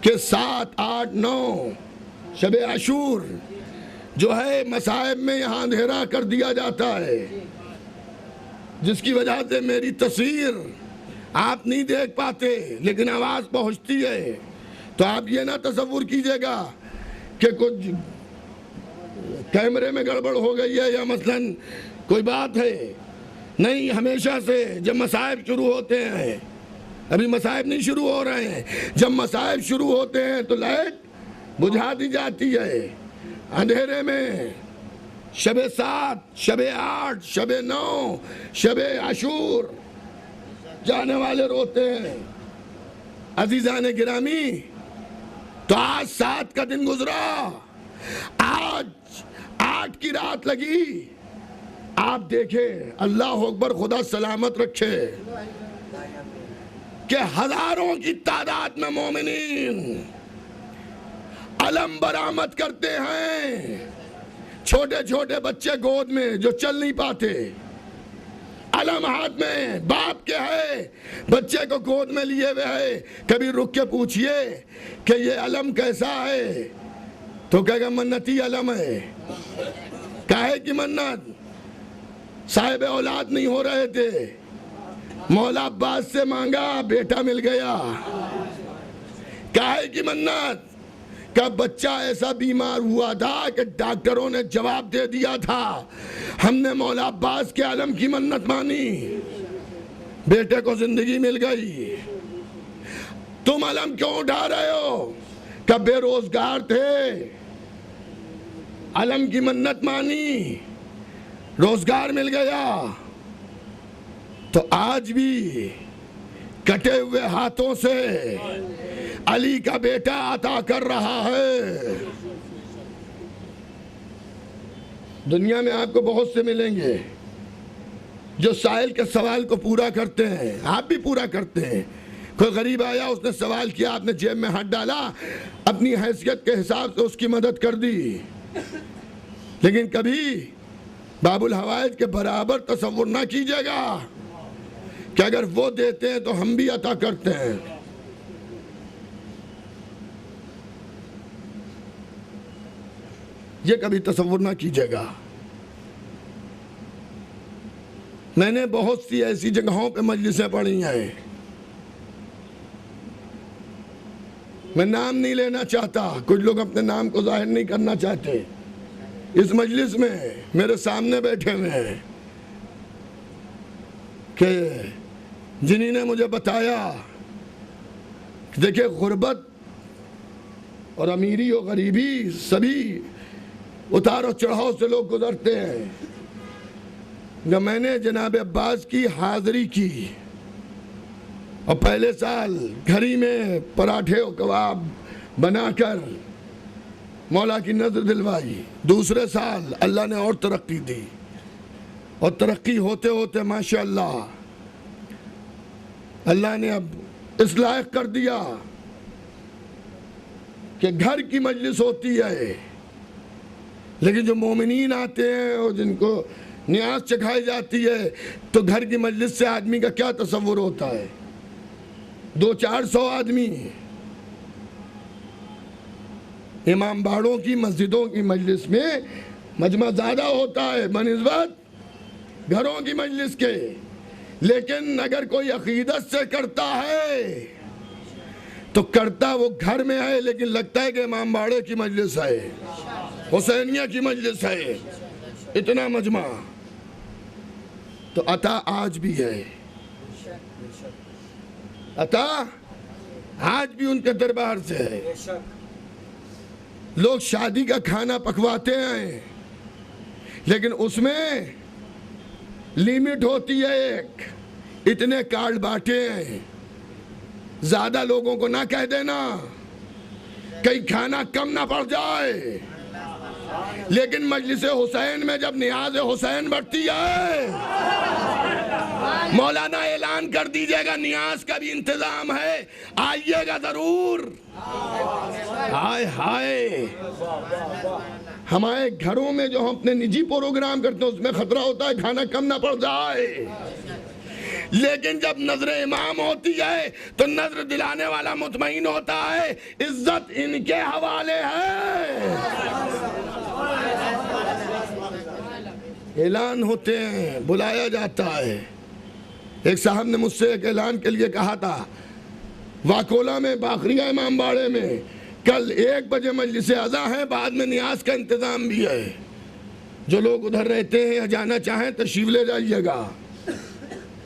Speaker 1: कि 7, 8, 9 शब आशूर जो है मसाइब में यहाँ अंधेरा कर दिया जाता है, जिसकी वजह से मेरी तस्वीर आप नहीं देख पाते लेकिन आवाज़ पहुँचती है। तो आप ये ना तसव्वुर कीजिएगा कि कुछ कैमरे में गड़बड़ हो गई है या मसलन कोई बात है, नहीं। हमेशा से जब मसाइब शुरू होते हैं, अभी मसाइब नहीं शुरू हो रहे हैं, जब मसाइब शुरू होते हैं तो लाइट बुझा दी जाती है। अंधेरे में शब 7, शब 8, शब 9, शब आशूर जाने वाले रोते हैं। अजीजान गिरामी, तो आज 7 का दिन गुजरा, आज 8 की रात लगी। आप देखें, अल्लाह अकबर, खुदा सलामत रखे कि हजारों की तादाद में मोमिनीन अलम बरामद करते हैं। छोटे छोटे बच्चे गोद में जो चल नहीं पाते, अलम हाथ में, बाप के है, बच्चे को गोद में लिए हुए है। कभी रुक के पूछिए कि ये अलम कैसा है, तो कहेगा मन्नती अलम है। काहे की मन्नत? साहिब औलाद नहीं हो रहे थे, मौला अब्बास से मांगा, बेटा मिल गया। काहे की मन्नत? का बच्चा ऐसा बीमार हुआ था कि डॉक्टरों ने जवाब दे दिया था, हमने मौला अब्बास के आलम की मन्नत मानी, बेटे को जिंदगी मिल गई। तुम अलम क्यों उठा रहे हो? कब बेरोजगार थे, अलम की मन्नत मानी, रोजगार मिल गया। तो आज भी कटे हुए हाथों से अली का बेटा अता कर रहा है। दुनिया में आपको बहुत से मिलेंगे जो साइल के सवाल को पूरा करते हैं, आप भी पूरा करते हैं। कोई गरीब आया, उसने सवाल किया, आपने जेब में हाथ डाला, अपनी हैसियत के हिसाब से उसकी मदद कर दी। लेकिन कभी बाबुल हवाइज के बराबर तसव्वुर ना कीजिएगा कि अगर वो देते हैं तो हम भी अता करते हैं। ये कभी तसव्वुर ना कीजिएगा। मैंने बहुत सी ऐसी जगहों पे मजलिसें पढ़ी हैं, मैं नाम नहीं लेना चाहता, कुछ लोग अपने नाम को जाहिर नहीं करना चाहते। इस मजलिस में मेरे सामने बैठे हुए हैं कि जिन्हीं ने मुझे बताया कि देखिए, गुर्बत और अमीरी और गरीबी सभी उतार और चढ़ाव से लोग गुजरते हैं। जब मैंने जनाब अब्बास की हाज़िरी की और पहले साल घरी में पराठे और कबाब बनाकर मौला की नज़र दिलवाई, दूसरे साल अल्लाह ने और तरक्की दी, और तरक्की होते होते माशाअल्लाह अल्लाह ने अब इस लायक कर दिया कि घर की मजलिस होती है, लेकिन जो मोमिनीन आते हैं और जिनको न्याज चखाई जाती है, तो घर की मजलिस से आदमी का क्या तसव्वुर होता है? 200-400 आदमी। इमाम बाड़ों की मस्जिदों की मजलिस में मजमा ज़्यादा होता है बनिस्बत घरों की मजलिस के। लेकिन अगर कोई अकीदत से करता है तो करता वो घर में है, लेकिन लगता है कि इमाम बाड़े की मजलिस है, हुसैनिया की मजलिस है, इतना मजमा। तो अता आज भी है, अता आज भी उनके दरबार से है। लोग शादी का खाना पकवाते हैं, लेकिन उसमें लिमिट होती है, एक इतने कार्ड बांटे हैं, ज्यादा लोगों को ना कह देना, कहीं खाना कम ना पड़ जाए। लेकिन मजलिस हुसैन में जब नियाज हुसैन बढ़ती है, मौलाना ऐलान कर दीजिएगा नियाज का भी इंतजाम है, आइएगा जरूर। हाय हाय, हमारे घरों में जो हम अपने निजी प्रोग्राम करते हैं उसमें खतरा होता है खाना कम ना पड़ जाए, लेकिन जब नजर इमाम होती है तो नजर दिलाने वाला मुतमईन होता है, इज्जत इनके हवाले है। ऐलान होते हैं, बुलाया जाता है। एक साहब ने मुझसे एक ऐलान के लिए कहा था, वाकोला में बाखरिया इमाम बाड़े में कल 1 बजे मजलिस अज़ा है, बाद में नियाज का इंतजाम भी है, जो लोग उधर रहते हैं या जाना चाहें तशरीफ ले जाइएगा।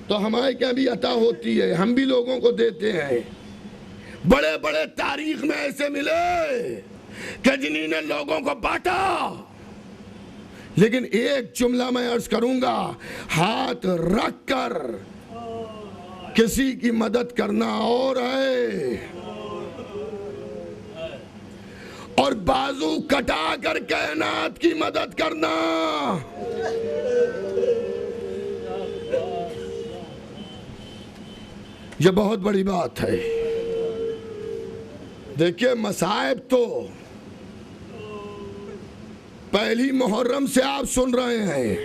Speaker 1: तो हमारे क्या भी अता होती है, हम भी लोगों को देते हैं। बड़े बड़े तारीख में ऐसे मिले कि जिन्होंने लोगों को बांटा, लेकिन एक जुमला मैं अर्ज करूंगा, हाथ रख कर किसी की मदद करना और है, और बाजू कटा कर कायनात की मदद करना। यह बहुत बड़ी बात है। देखिए, मसाइब तो पहली मुहर्रम से आप सुन रहे हैं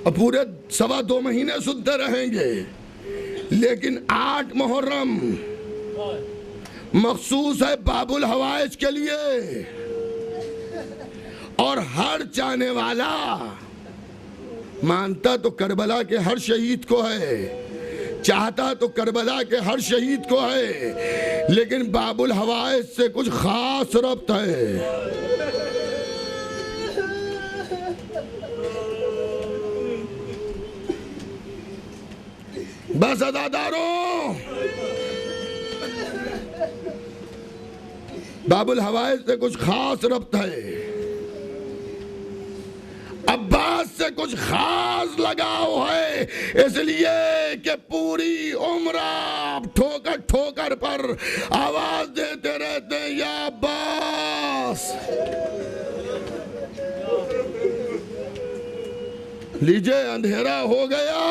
Speaker 1: और पूरे 2.25 महीने सुनते रहेंगे, लेकिन 8 मुहर्रम मखसूस है बाबुल हवाइज के लिए, और हर चाहने वाला मानता तो करबला के हर शहीद को है, चाहता तो करबला के हर शहीद को है, लेकिन बाबुल हवाइज से कुछ खास रब्त है। बस अदादारों, बाबुल हवाइज से कुछ खास रब्त है, अब्बास से कुछ खास लगाव है, इसलिए कि पूरी उम्र ठोकर ठोकर पर आवाज देते रहते हैं, या अब्बास। लीजिए, अंधेरा हो गया।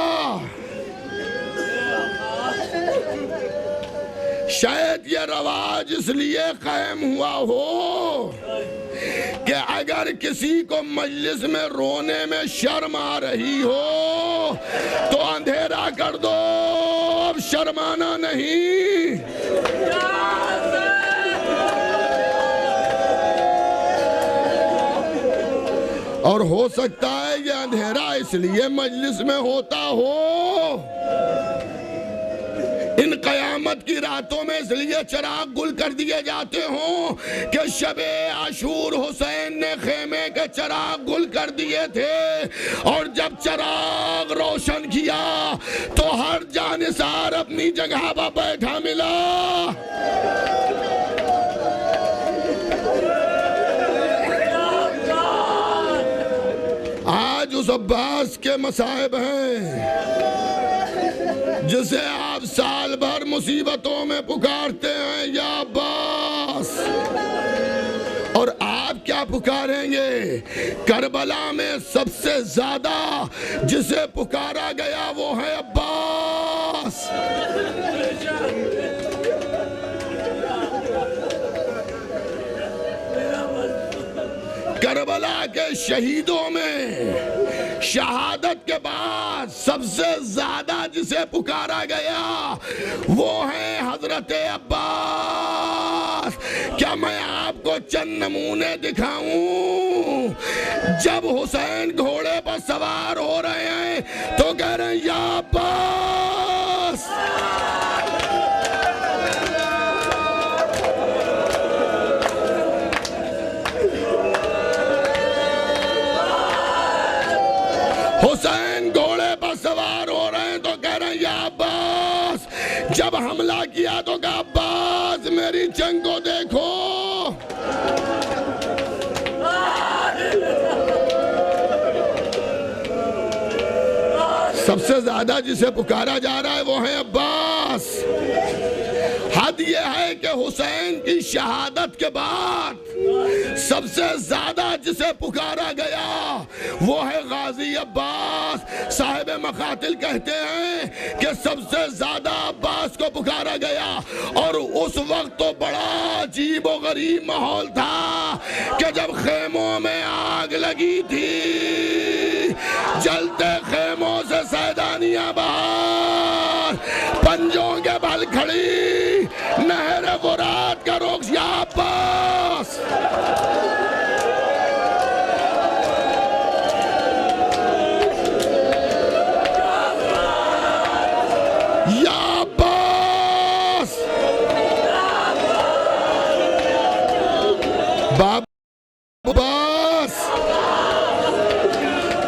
Speaker 1: शायद ये रवाज इसलिए कायम हुआ हो कि अगर किसी को मजलिस में रोने में शर्म आ रही हो तो अंधेरा कर दो, अब शर्माना नहीं। और हो सकता है ये अंधेरा इसलिए मजलिस में होता हो, इन कयामत की रातों में इसलिए चिराग गुल कर दिए जाते हों कि शबे आशूर हुसैन ने खेमे के चिराग गुल कर दिए थे, और जब चिराग रोशन किया तो हर जानिसार अपनी जगह पर बैठा मिला। आज उस अब्बास के मसाइब हैं जिसे आप साल भर मुसीबतों में पुकारते हैं, या अब्बास। और आप क्या पुकारेंगे? करबला में सबसे ज्यादा जिसे पुकारा गया वो है अब्बास। करबला के शहीदों में शहादत के बाद सबसे ज्यादा जिसे पुकारा गया वो है हजरत अब्बास। क्या मैं आपको चंद नमूने दिखाऊं? जब हुसैन घोड़े पर सवार हो रहे हैं तो कह रहे हैं, या अब्बास। हुसैन घोड़े पर सवार हो रहे हैं तो कह रहे हैं, या अब्बास। जब हमला किया तो कहा, अब्बास मेरी जंग को देखो। सबसे ज्यादा जिसे पुकारा जा रहा है वो है अब्बास। हद यह है कि हुसैन की शहादत के बाद सबसे ज्यादा जिसे पुकारा गया वो है गाजी अब्बास। साहिब मकातिल कहते हैं कि सबसे ज्यादा अब्बास को पुकारा गया, और उस वक्त तो बड़ा अजीब और गरीब माहौल था कि जब खेमों में आग लगी थी, जलते खेमों से सैदानियां बाहर, पंजों के बल खड़ी नहर फुरात का रुख या अब्बास। या अब्बास। अब्बास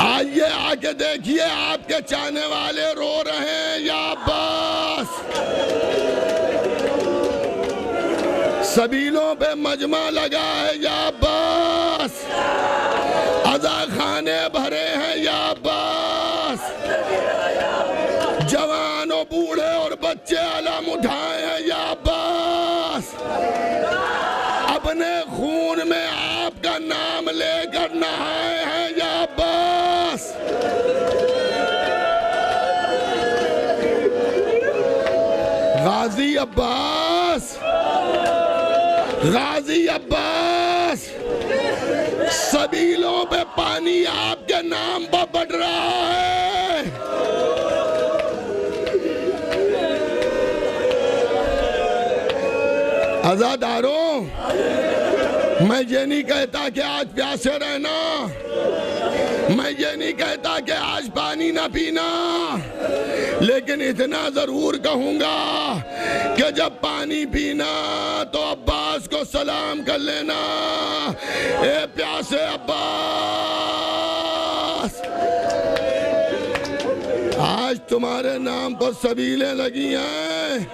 Speaker 1: आइए आके देखिए, आपके चाहने वाले रो रहे हैं। या अब्बास। सबीलों पे मजमा लगा है। या अब्बास। अज़ा खाने भरे हैं। या अब्बास। जवान और बूढ़े और बच्चे अलम उठाए हैं। या अब्बास। अपने खून में आपका नाम लेकर नहाए हैं। या अब्बास। गाजी अब्बास। गाजी अब्बास। सबीलों पे पानी आपके नाम पर बढ़ रहा है। आजादारों, मैं ये नहीं कहता कि आज प्यासे रहना, मैं ये नहीं कहता कि आज पानी ना पीना, लेकिन इतना जरूर कहूंगा कि जब पानी पीना तो अब्बास को सलाम कर लेना। ए प्यासे अब्बास, आज तुम्हारे नाम पर सबीलें लगी हैं।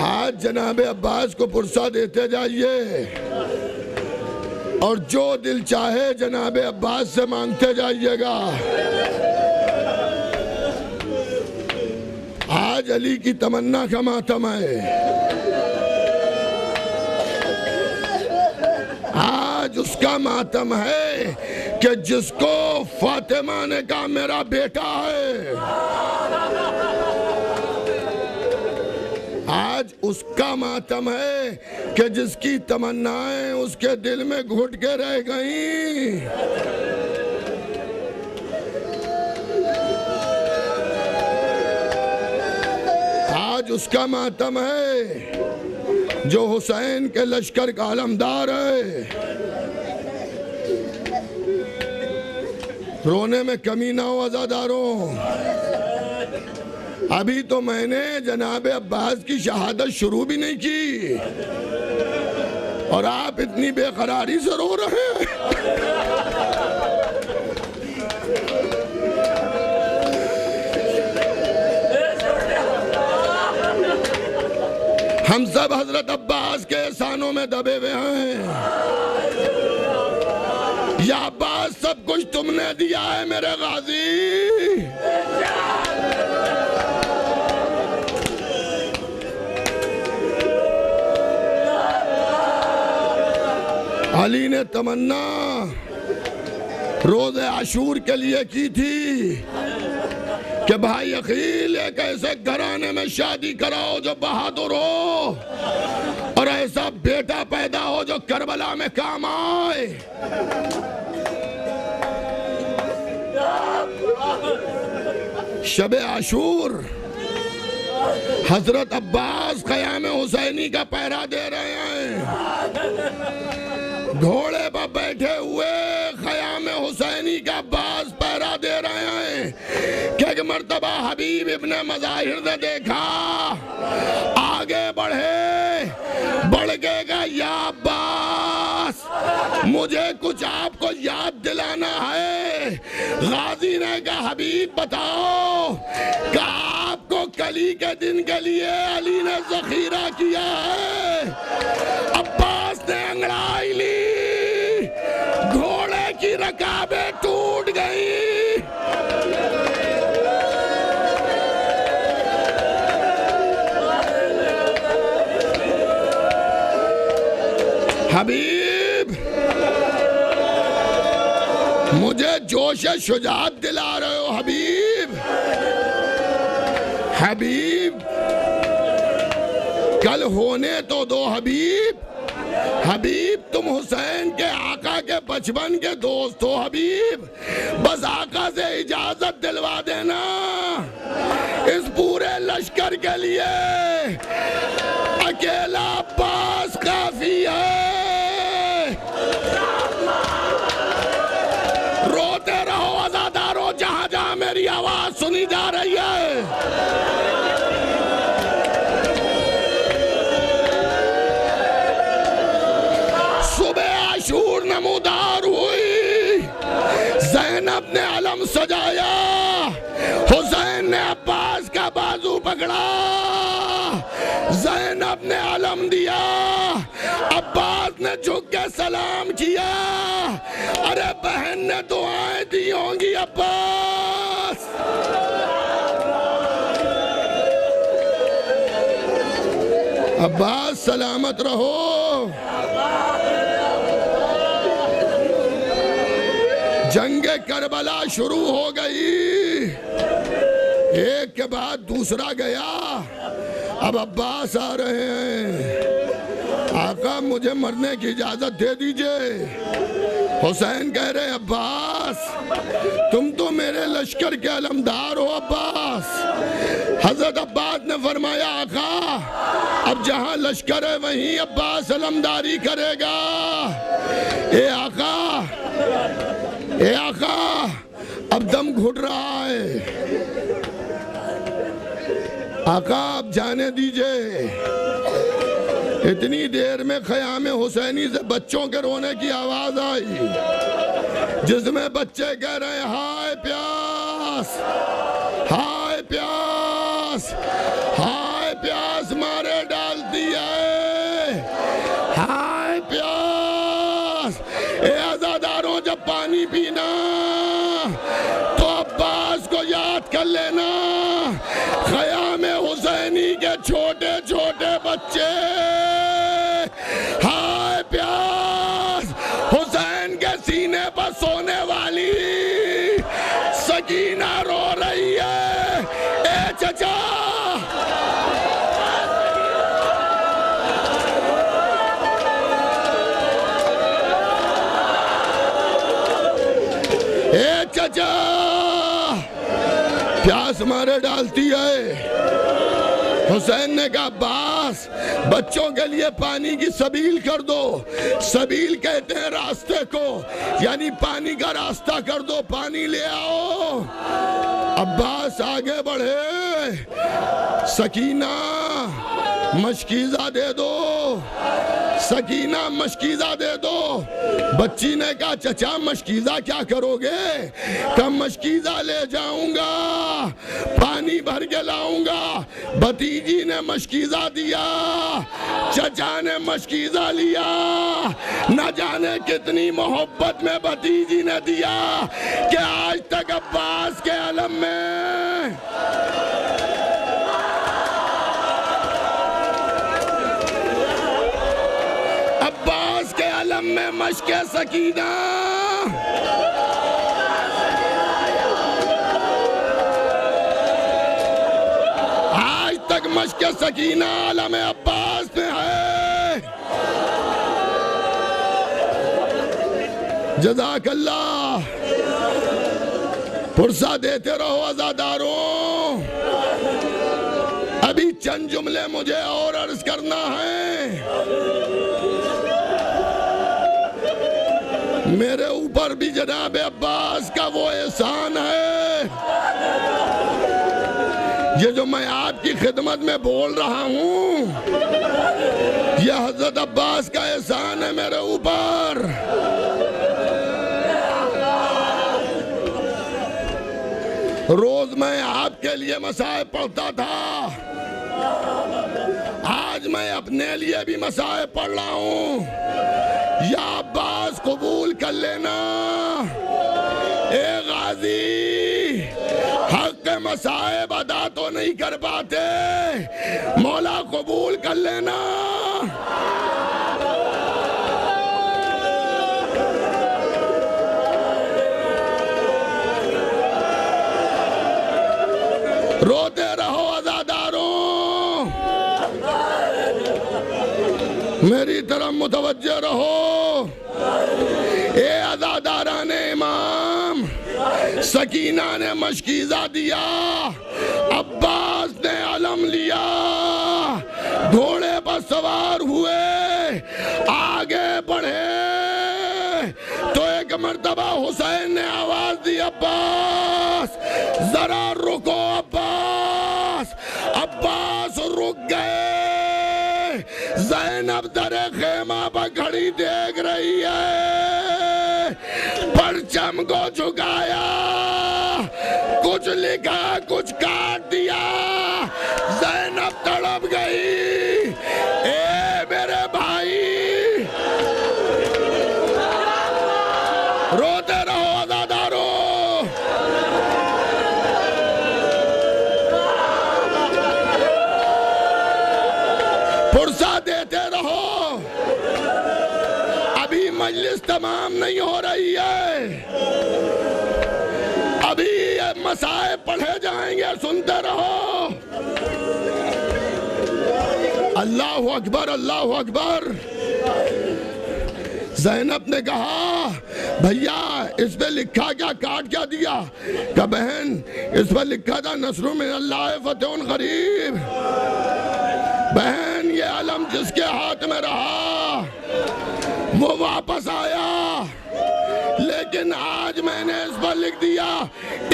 Speaker 1: आज जनाबे अब्बास को पुरसा देते जाइए, और जो दिल चाहे जनाबे अब्बास से मांगते जाइएगा। आज अली की तमन्ना का मातम है। आज उसका मातम है कि जिसको फातिमा ने कहा मेरा बेटा है। आज उसका मातम है कि जिसकी तमन्नाएं उसके दिल में घुट के रह गईं। आज उसका मातम है जो हुसैन के लश्कर का अलमदार है। रोने में कमी ना हो आजादारों। अभी तो मैंने जनाबे अब्बास की शहादत शुरू भी नहीं की, और आप इतनी बेकरारी से रो रहे हैं। हम सब हजरत अब्बास के एहसानों में दबे हुए हैं। या अब्बास, सब कुछ तुमने दिया है मेरे गाजी। अली ने तमन्ना रोज़े आशूर के लिए की थी कि भाई अखील एक ऐसे घराने में शादी कराओ जो बहादुर हो, और ऐसा बेटा पैदा हो जो करबला में काम आए। शबे आशूर हजरत अब्बास क़याम हुसैनी का पहरा दे रहे हैं। घोड़े पर बैठे हुए क़याम हुसैनी का अब्बास पहरा दे रहे हैं कि एक मर्तबा हबीब इब्ने मज़ाहिर ने देखा, आगे बढ़ेगा। या अब्बास, मुझे कुछ आपको याद दिलाना है। गाजी ने कहा हबीब बताओ कि आपको कली के दिन के लिए अली ने ज़ख़ीरा किया है। अब्बास ने अंगड़ाई ली, घोड़े की रकाबें टूट गई। हबीब, मुझे जोश शुजात दिला रहे हो हबीब। हबीब, कल होने तो दो हबीब। हबीब, तुम हुसैन के आका के बचपन के दोस्त हो हबीब। बस आका से इजाजत दिलवा देना, इस पूरे लश्कर के लिए अकेला अब्बास काफी है। रोते रहो आजादारों, जहां जहां मेरी आवाज सुनी जा रही है। सुबह आशूर नमूदार हुई, ज़ैनब ने अलम सजाया, हुसैन ने अब्बास का बाजू पकड़ा, ज़ैनब ने अलम दिया, अब्बास ने झुक के सलाम किया। अरे बहन ने दुआएं दी होंगी अब्बास। अब्बास सलामत रहो। जंग करबला शुरू हो गई, एक के बाद दूसरा गया। अब अब्बास आ रहे हैं। आका, मुझे मरने की इजाजत दे दीजिए। हुसैन कह रहे अब्बास, तुम तो मेरे लश्कर के अलमदार हो अब्बास। हजरत अब्बास ने फरमाया आका, अब जहां लश्कर है वहीं अब्बास अलमदारी करेगा। ए आका, ए आका, अब दम घुट रहा है। आका, अब जाने दीजिए। इतनी देर में ख़याम हुसैनी से बच्चों के रोने की आवाज आई, जिसमें बच्चे कह रहे हैं हाय प्यास, हाय प्यास, हाय प्यास मारे डालती है, हाय प्यास। ए आजादारों, जब पानी पीना तो अब्बास को याद कर लेना। ख़याम हुसैनी के छोटे छोटे बच्चे हाय प्यास। हुसैन के सीने पर सोने वाली सकीना रो रही है, ए चचा। ए चचा, प्यास मारे डालती है। हुसैन ने कहा अब्बास, बच्चों के लिए पानी की सबील कर दो। सबील कहते हैं रास्ते को, यानी पानी का रास्ता कर दो, पानी ले आओ। अब्बास आगे बढ़े, सकीना मशकीज़ा दे दो, सकीना मशकीज़ा दे दो। बच्ची ने कहा चचा मशकीज़ा क्या करोगे? कब मशकीज़ा ले जाऊंगा, पानी भर के लाऊंगा। भतीजी ने मशकीज़ा दिया, चचा ने मशकीज़ा लिया। न जाने कितनी मोहब्बत में भतीजी ने दिया कि आज तक अब्बास के आलम में में मशके सकीना। आज तक मशके सकीना आलम अब्बास में है। जज़ाकल्लाह। फुर्सा देते रहो आज़ादारों। अभी चंद जुमले मुझे और अर्ज करना है। मेरे ऊपर भी जनाब अब्बास का वो एहसान है, ये जो मैं आपकी खिदमत में बोल रहा हूँ, ये हजरत अब्बास का एहसान है मेरे ऊपर। रोज मैं आपके लिए मसाइब पढ़ता था, आज आज मैं अपने लिए भी मसाइब पढ़ रहा हूँ। या अब्बास कबूल कर लेना, ए गाजी हक के मसाइब अदा तो नहीं कर पाते, मौला कबूल कर लेना। रोते रहो अज़ादारों, मेरी तरफ मुतवज्जह रहो। ए अज़ादाराने इमाम, सकीना ने मशकीज़ा दिया, अब्बास ने अलम लिया, घोड़े पर सवार हुए, आगे बढ़े तो एक मर्तबा हुसैन ने आवाज दी, अब्बास जरा रुको। अब्बास अब्बास रुक गए। ज़ैनब दरे खेमा पर खड़ी देख रही है, परचम को झुकाया, कुछ लिखा कुछ काट दिया। ज़ैनब तड़प गई। ए मेरे भाई, रोते रहो अज़ादारों। फुर्सत देते रहो, अभी मजलिस तमाम नहीं हो रही है, अभी मसाइब पढ़े जाएंगे, सुनते रहो। अल्लाहु अकबर, अल्लाहु अकबर। ज़ैनब ने कहा, भैया इस पे लिखा क्या, काट क्या दिया? कहा बहन इस पर लिखा था नस्रुम मिनल्लाह फतहुन करीब। बहन ये अलम जिसके हाथ में रहा वो वापस आया, लेकिन आज मैंने इस पर लिख दिया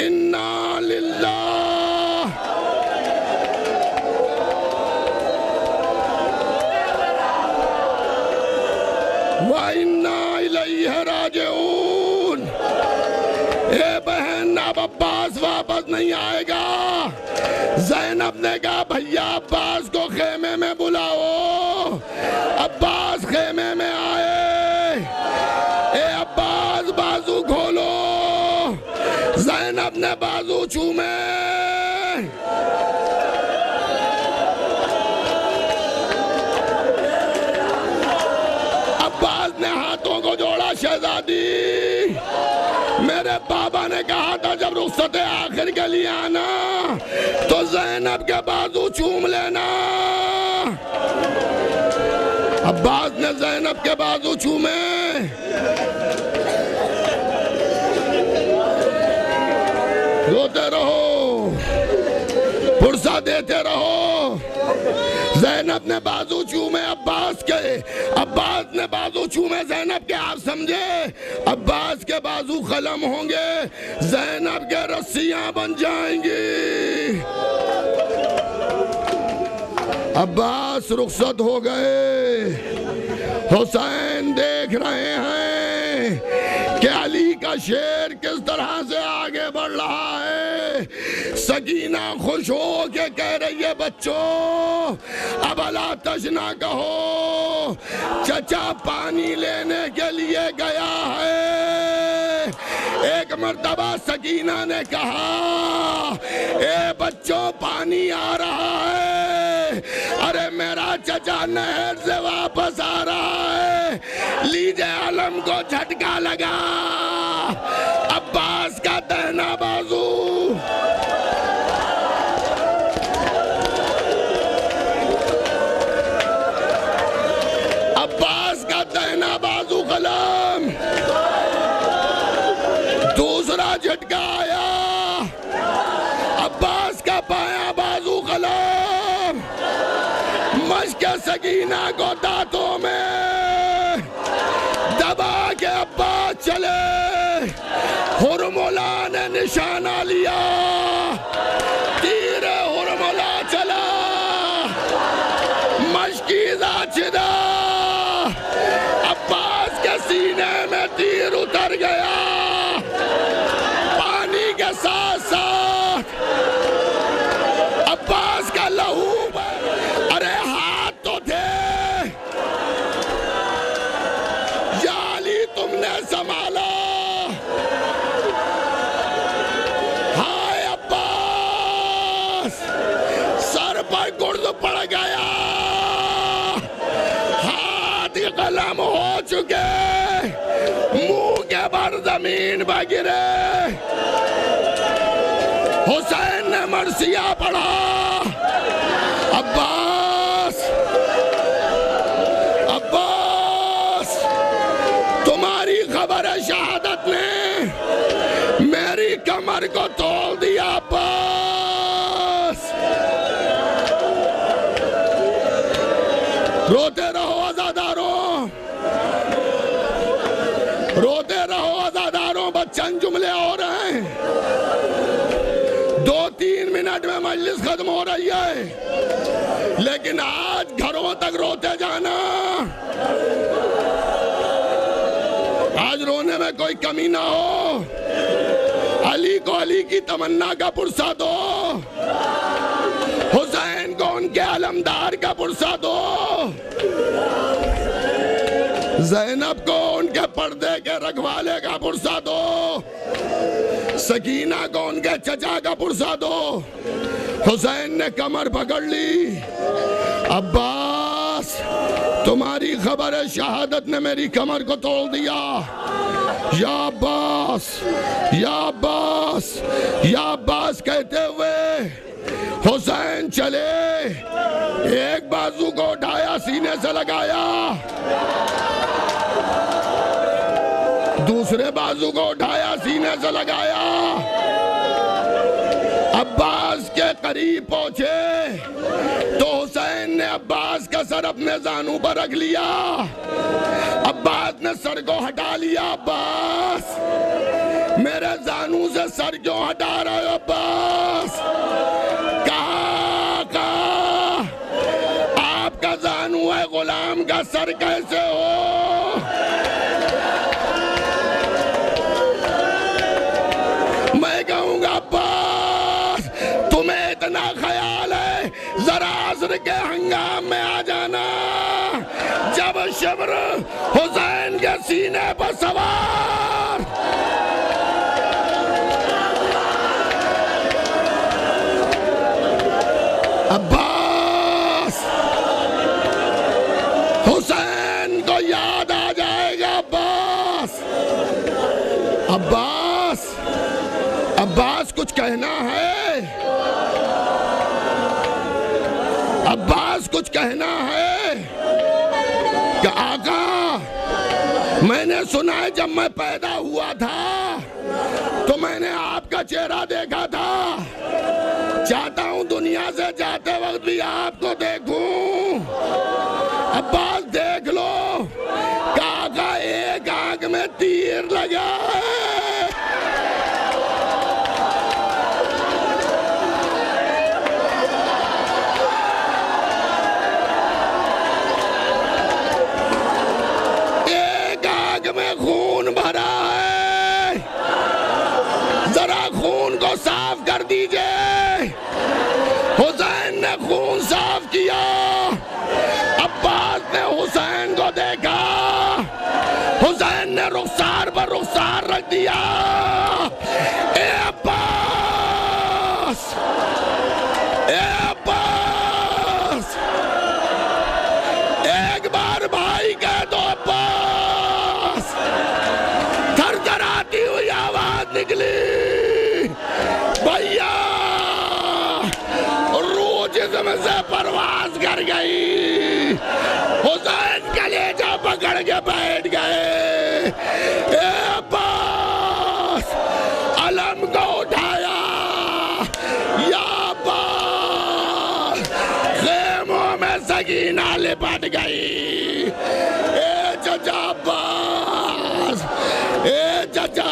Speaker 1: इन्ना लिल्लाह व इन्ना इलैहि राजिऊन। ए बहन अब अब्बास वापस नहीं आएगा। ज़ैनब ने कहा भैया अब्बास को खेमे में बुलाओ। अब्बास खेमे में आए। ए अब्बास बाजू खोलो। ज़ैनब ने बाजू चूमे। अब्बास ने हाथों को जोड़ा, शहजादी मेरे बाबा ने कहा था जब रुखसत आखिर के लिए आना तो ज़ैनब के बाजू चूम लेना। अब्बास ने ज़ैनब के बाजू चूमे। रोते रहो, फुर्सत देते रहो। ज़ैनब ने बाजू चूमे अब्बास के, अब्बास ने बाजू चूमे ज़ैनब के। आप समझे, अब्बास के बाजू कलम होंगे, ज़ैनब के रस्सियां बन जाएंगी। अब्बास रुखसत हो गए। हुसैन देख रहे हैं कि अली का शेर किस तरह से आगे बढ़ रहा है। सकीना खुश हो के कह रही है बच्चों अब अला तशना कहो, चचा पानी लेने के लिए गया है। एक मर्तबा सकीना ने कहा ए बच्चों पानी आ रहा है। अरे मेरा चचा नहर से वापस आ रहा है। लीजिए अलम को झटका लगा। अब्बास का दाहिना बाजू दाहिना बाजू कलम, दूसरा झटका आया। अब्बास का बायां बाजू कलम, मश्क सकीना को दांतों में दबा के अब्बास चले। हुरमुला ने निशाना लिया, तीर हुरमुला चला, मशकीज़ा छिदा, अब्बास के सीने में तीर उतर गया। पानी के साथ साथ अब्बास का लहू, अरे हाथ तो कलम हो चुके, मुंह के भर जमीन पर गिरे। हुसैन ने मरसिया पढ़ा। अब्बास, अब्बास, तुम्हारी खबर शहादत ने मेरी कमर को तोड़ दिया। अब्बास, रोते रहो आजादारों, रोते रहो आजादारों। बच्चन जुमले हो रहे हैं, 2-3 मिनट में मजलिस खत्म हो रही है, लेकिन आज घरों तक रोते जाना। आज रोने में कोई कमी ना हो। अली को अली की तमन्ना का पुरसा दो, हुसैन को उनके अलमदार का पुरसा दो, ज़ैनब को उनके पर्दे के रखवाले का पुरसा दो, सकीना को उनके चचा का पुरसा दो। हुसैन ने कमर पकड़ ली। अब्बास, तुम्हारी खबर है शहादत ने मेरी कमर को तोड़ दिया। या अब्बास, या अब्बास, या अब्बास कहते हुए हुसैन चले। एक बाजू को उठाया, सीने से लगाया, दूसरे बाजू को उठाया, सीने से लगाया। अब्बास के करीब पहुंचे तो हुसैन ने अब्बास का सर अपने जानू पर रख लिया। अब्बास ने सर को हटा लिया। अब्बास, मेरे जानू से सर क्यों हटा रहे हो? अब्बास, कहा आपका जानू है, गुलाम का सर कैसे हो? मैं कहूंगा अब्बास, तुम्हें इतना ख्याल है, जरा असर के हंगाम में आ जाना, जब शिब्र हुसैन के सीने पर सवार। अब्बास, हुसैन को याद आ जाएगा। अब्बास, अब्बास, अब्बास कुछ कहना है? अब्बास कुछ कहना है? कि आका, मैंने सुना है जब मैं पैदा हुआ था तो मैंने आपका चेहरा देखा था। चाहता हूं दुनिया से जाते वक्त भी आपको देखूं। अब्बास देख लो, काका एक आंख में तीर लगा है। साफ कर दीजिए। हुसैन ने खून साफ किया। अब्बास ने हुसैन को देखा, हुसैन ने रुखसार पर रुखसार रख दिया। ए अब्बास, ए अब्बास, एक बार भाई कह दो। अब्बास, थरथराती हुई आवाज निकली, भैया रूह जिस्म से परवाज कर गई। हुसैन कलेजा पकड़ के बैठ गए। अब्बास, अलम को उठाया। या अब्बास, खेमों में सकीना लिपट गई। ए चचा अब्बास, ए चचा,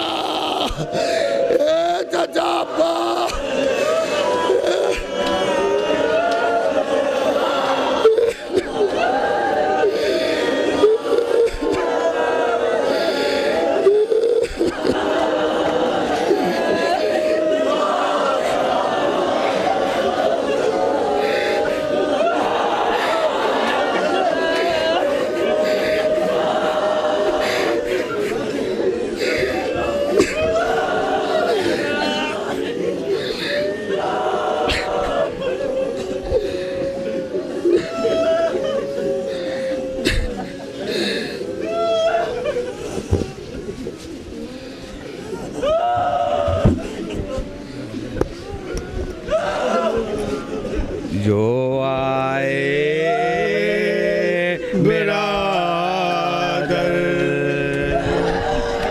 Speaker 3: बिरादर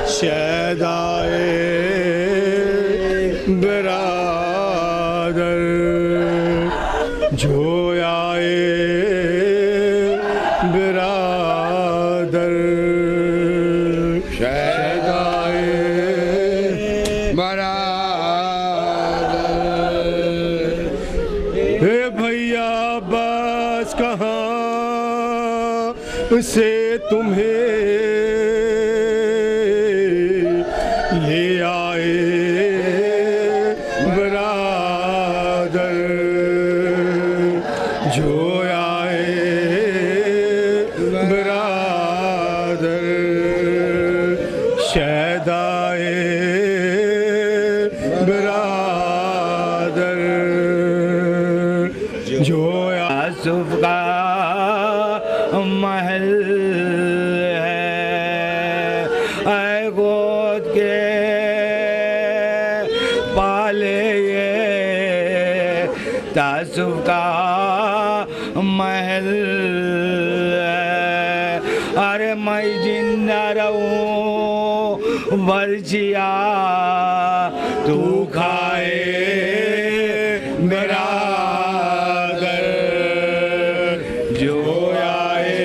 Speaker 3: शहदाए बिरादर जोयाए बिरादर शहदाए बिरादर। हे भैया बस कहाँ से तुम्हें ले आए बिरादर जो आए बिरादर शहदाए बिरादर जो आसुफ का महल है ऐ गोद के पाले ये तासुफ का महल है। अरे मैं जिंदा रहूं बर्जिया तू खाए बिरादर जो आए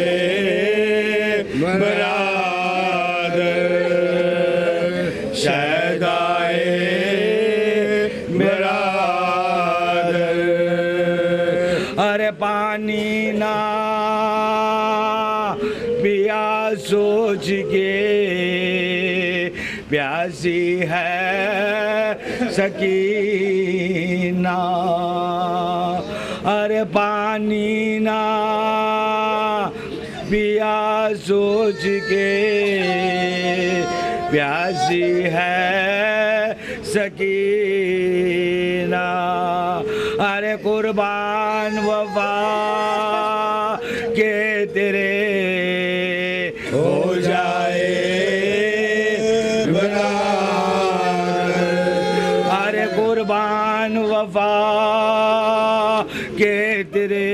Speaker 3: बिरादर शहदाए बिरादर। अरे पानी ना पिया सोच के प्यासी है सकीना। अरे पानी ना पिया सोच के प्यासी है सकीना। अरे कुर्बान वफा के तेरे हो जाए बिरादर। अरे कुर्बान वफा के तेरे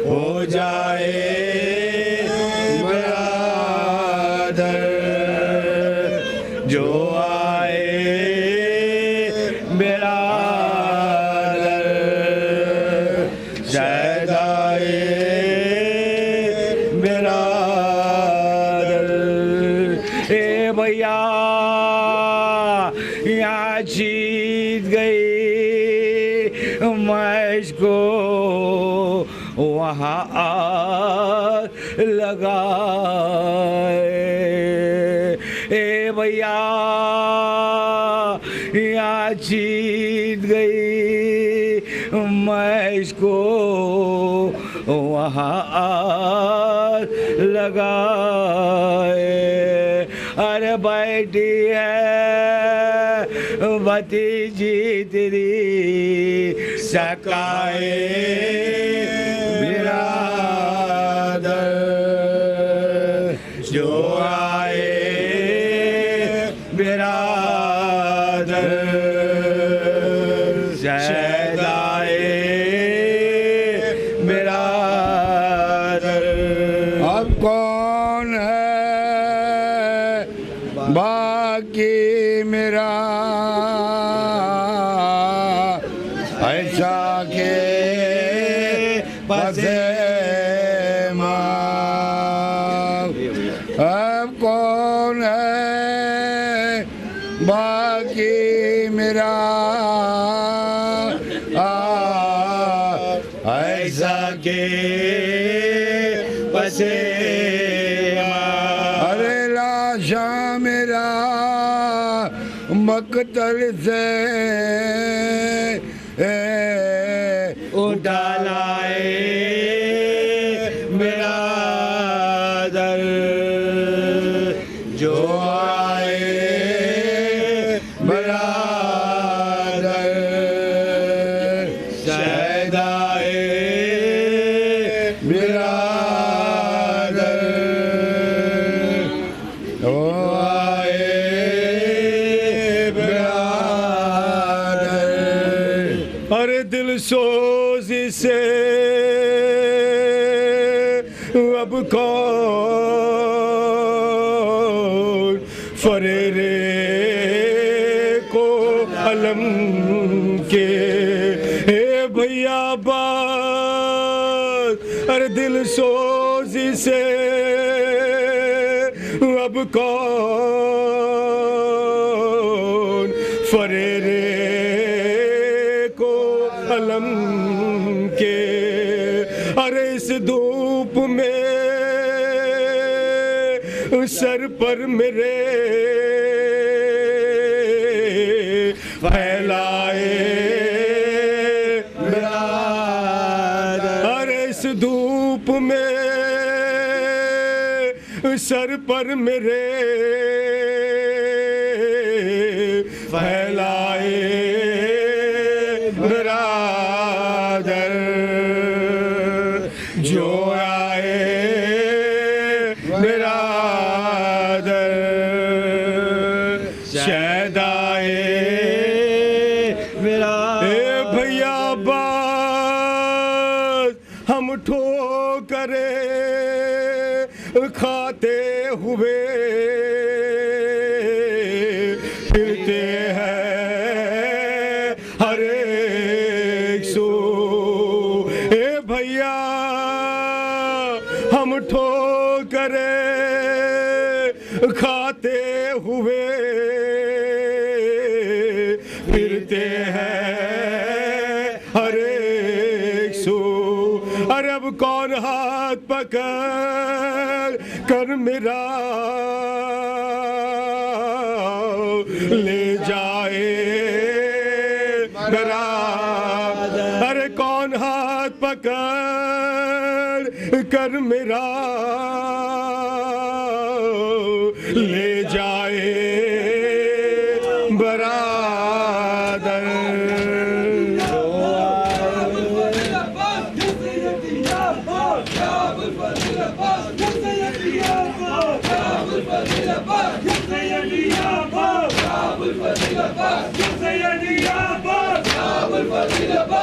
Speaker 3: हो जाए बिरादर जो आए बिरादर शहदाए बिरादर। ए भैया यहाँ जीत गई मैं इसको वहाँ आग लगाए। ए भैया यहाँ जीत गई मैं इसको वहाँ आग लगाए। अरे बैठी है भतीजी तेरी सकाए बिरादर जो आए बिरादर शहदाए बिरादर। अब कौन है बाकी मेरा ऐसा के बसे अब कौन है बाकी मेरा ऐसा के बसे। अरे लाशा मेरा मकतल से उठा लाए बिरादर जो आए बिरादर शहदाए बिरादर जो आए बिरादर। अब कौन फरेरे को अलम के। हे भैया बात अरे दिल सोजी से अब कौन फरेरे को अलम के। अरे इस धूप में सर पर मेरे फैलाए मेरा। अरे इस धूप में सर पर मेरे फैलाए बिरादर। जो आए बिरादर शहदाए बिरादर। भैया बात हम ठोकरे खाते हुए फिरते हैं हर एक सो। ए भैया हम ठोकरे खाते हुए फिरते हैं हर एक सो। अरे अब कौन हाथ पकड़ कर मेरा ले जाए मेरा। अरे कौन हाथ पकड़ कर मेरा ले जाए बरादर।
Speaker 4: Abul Fazil Abbas,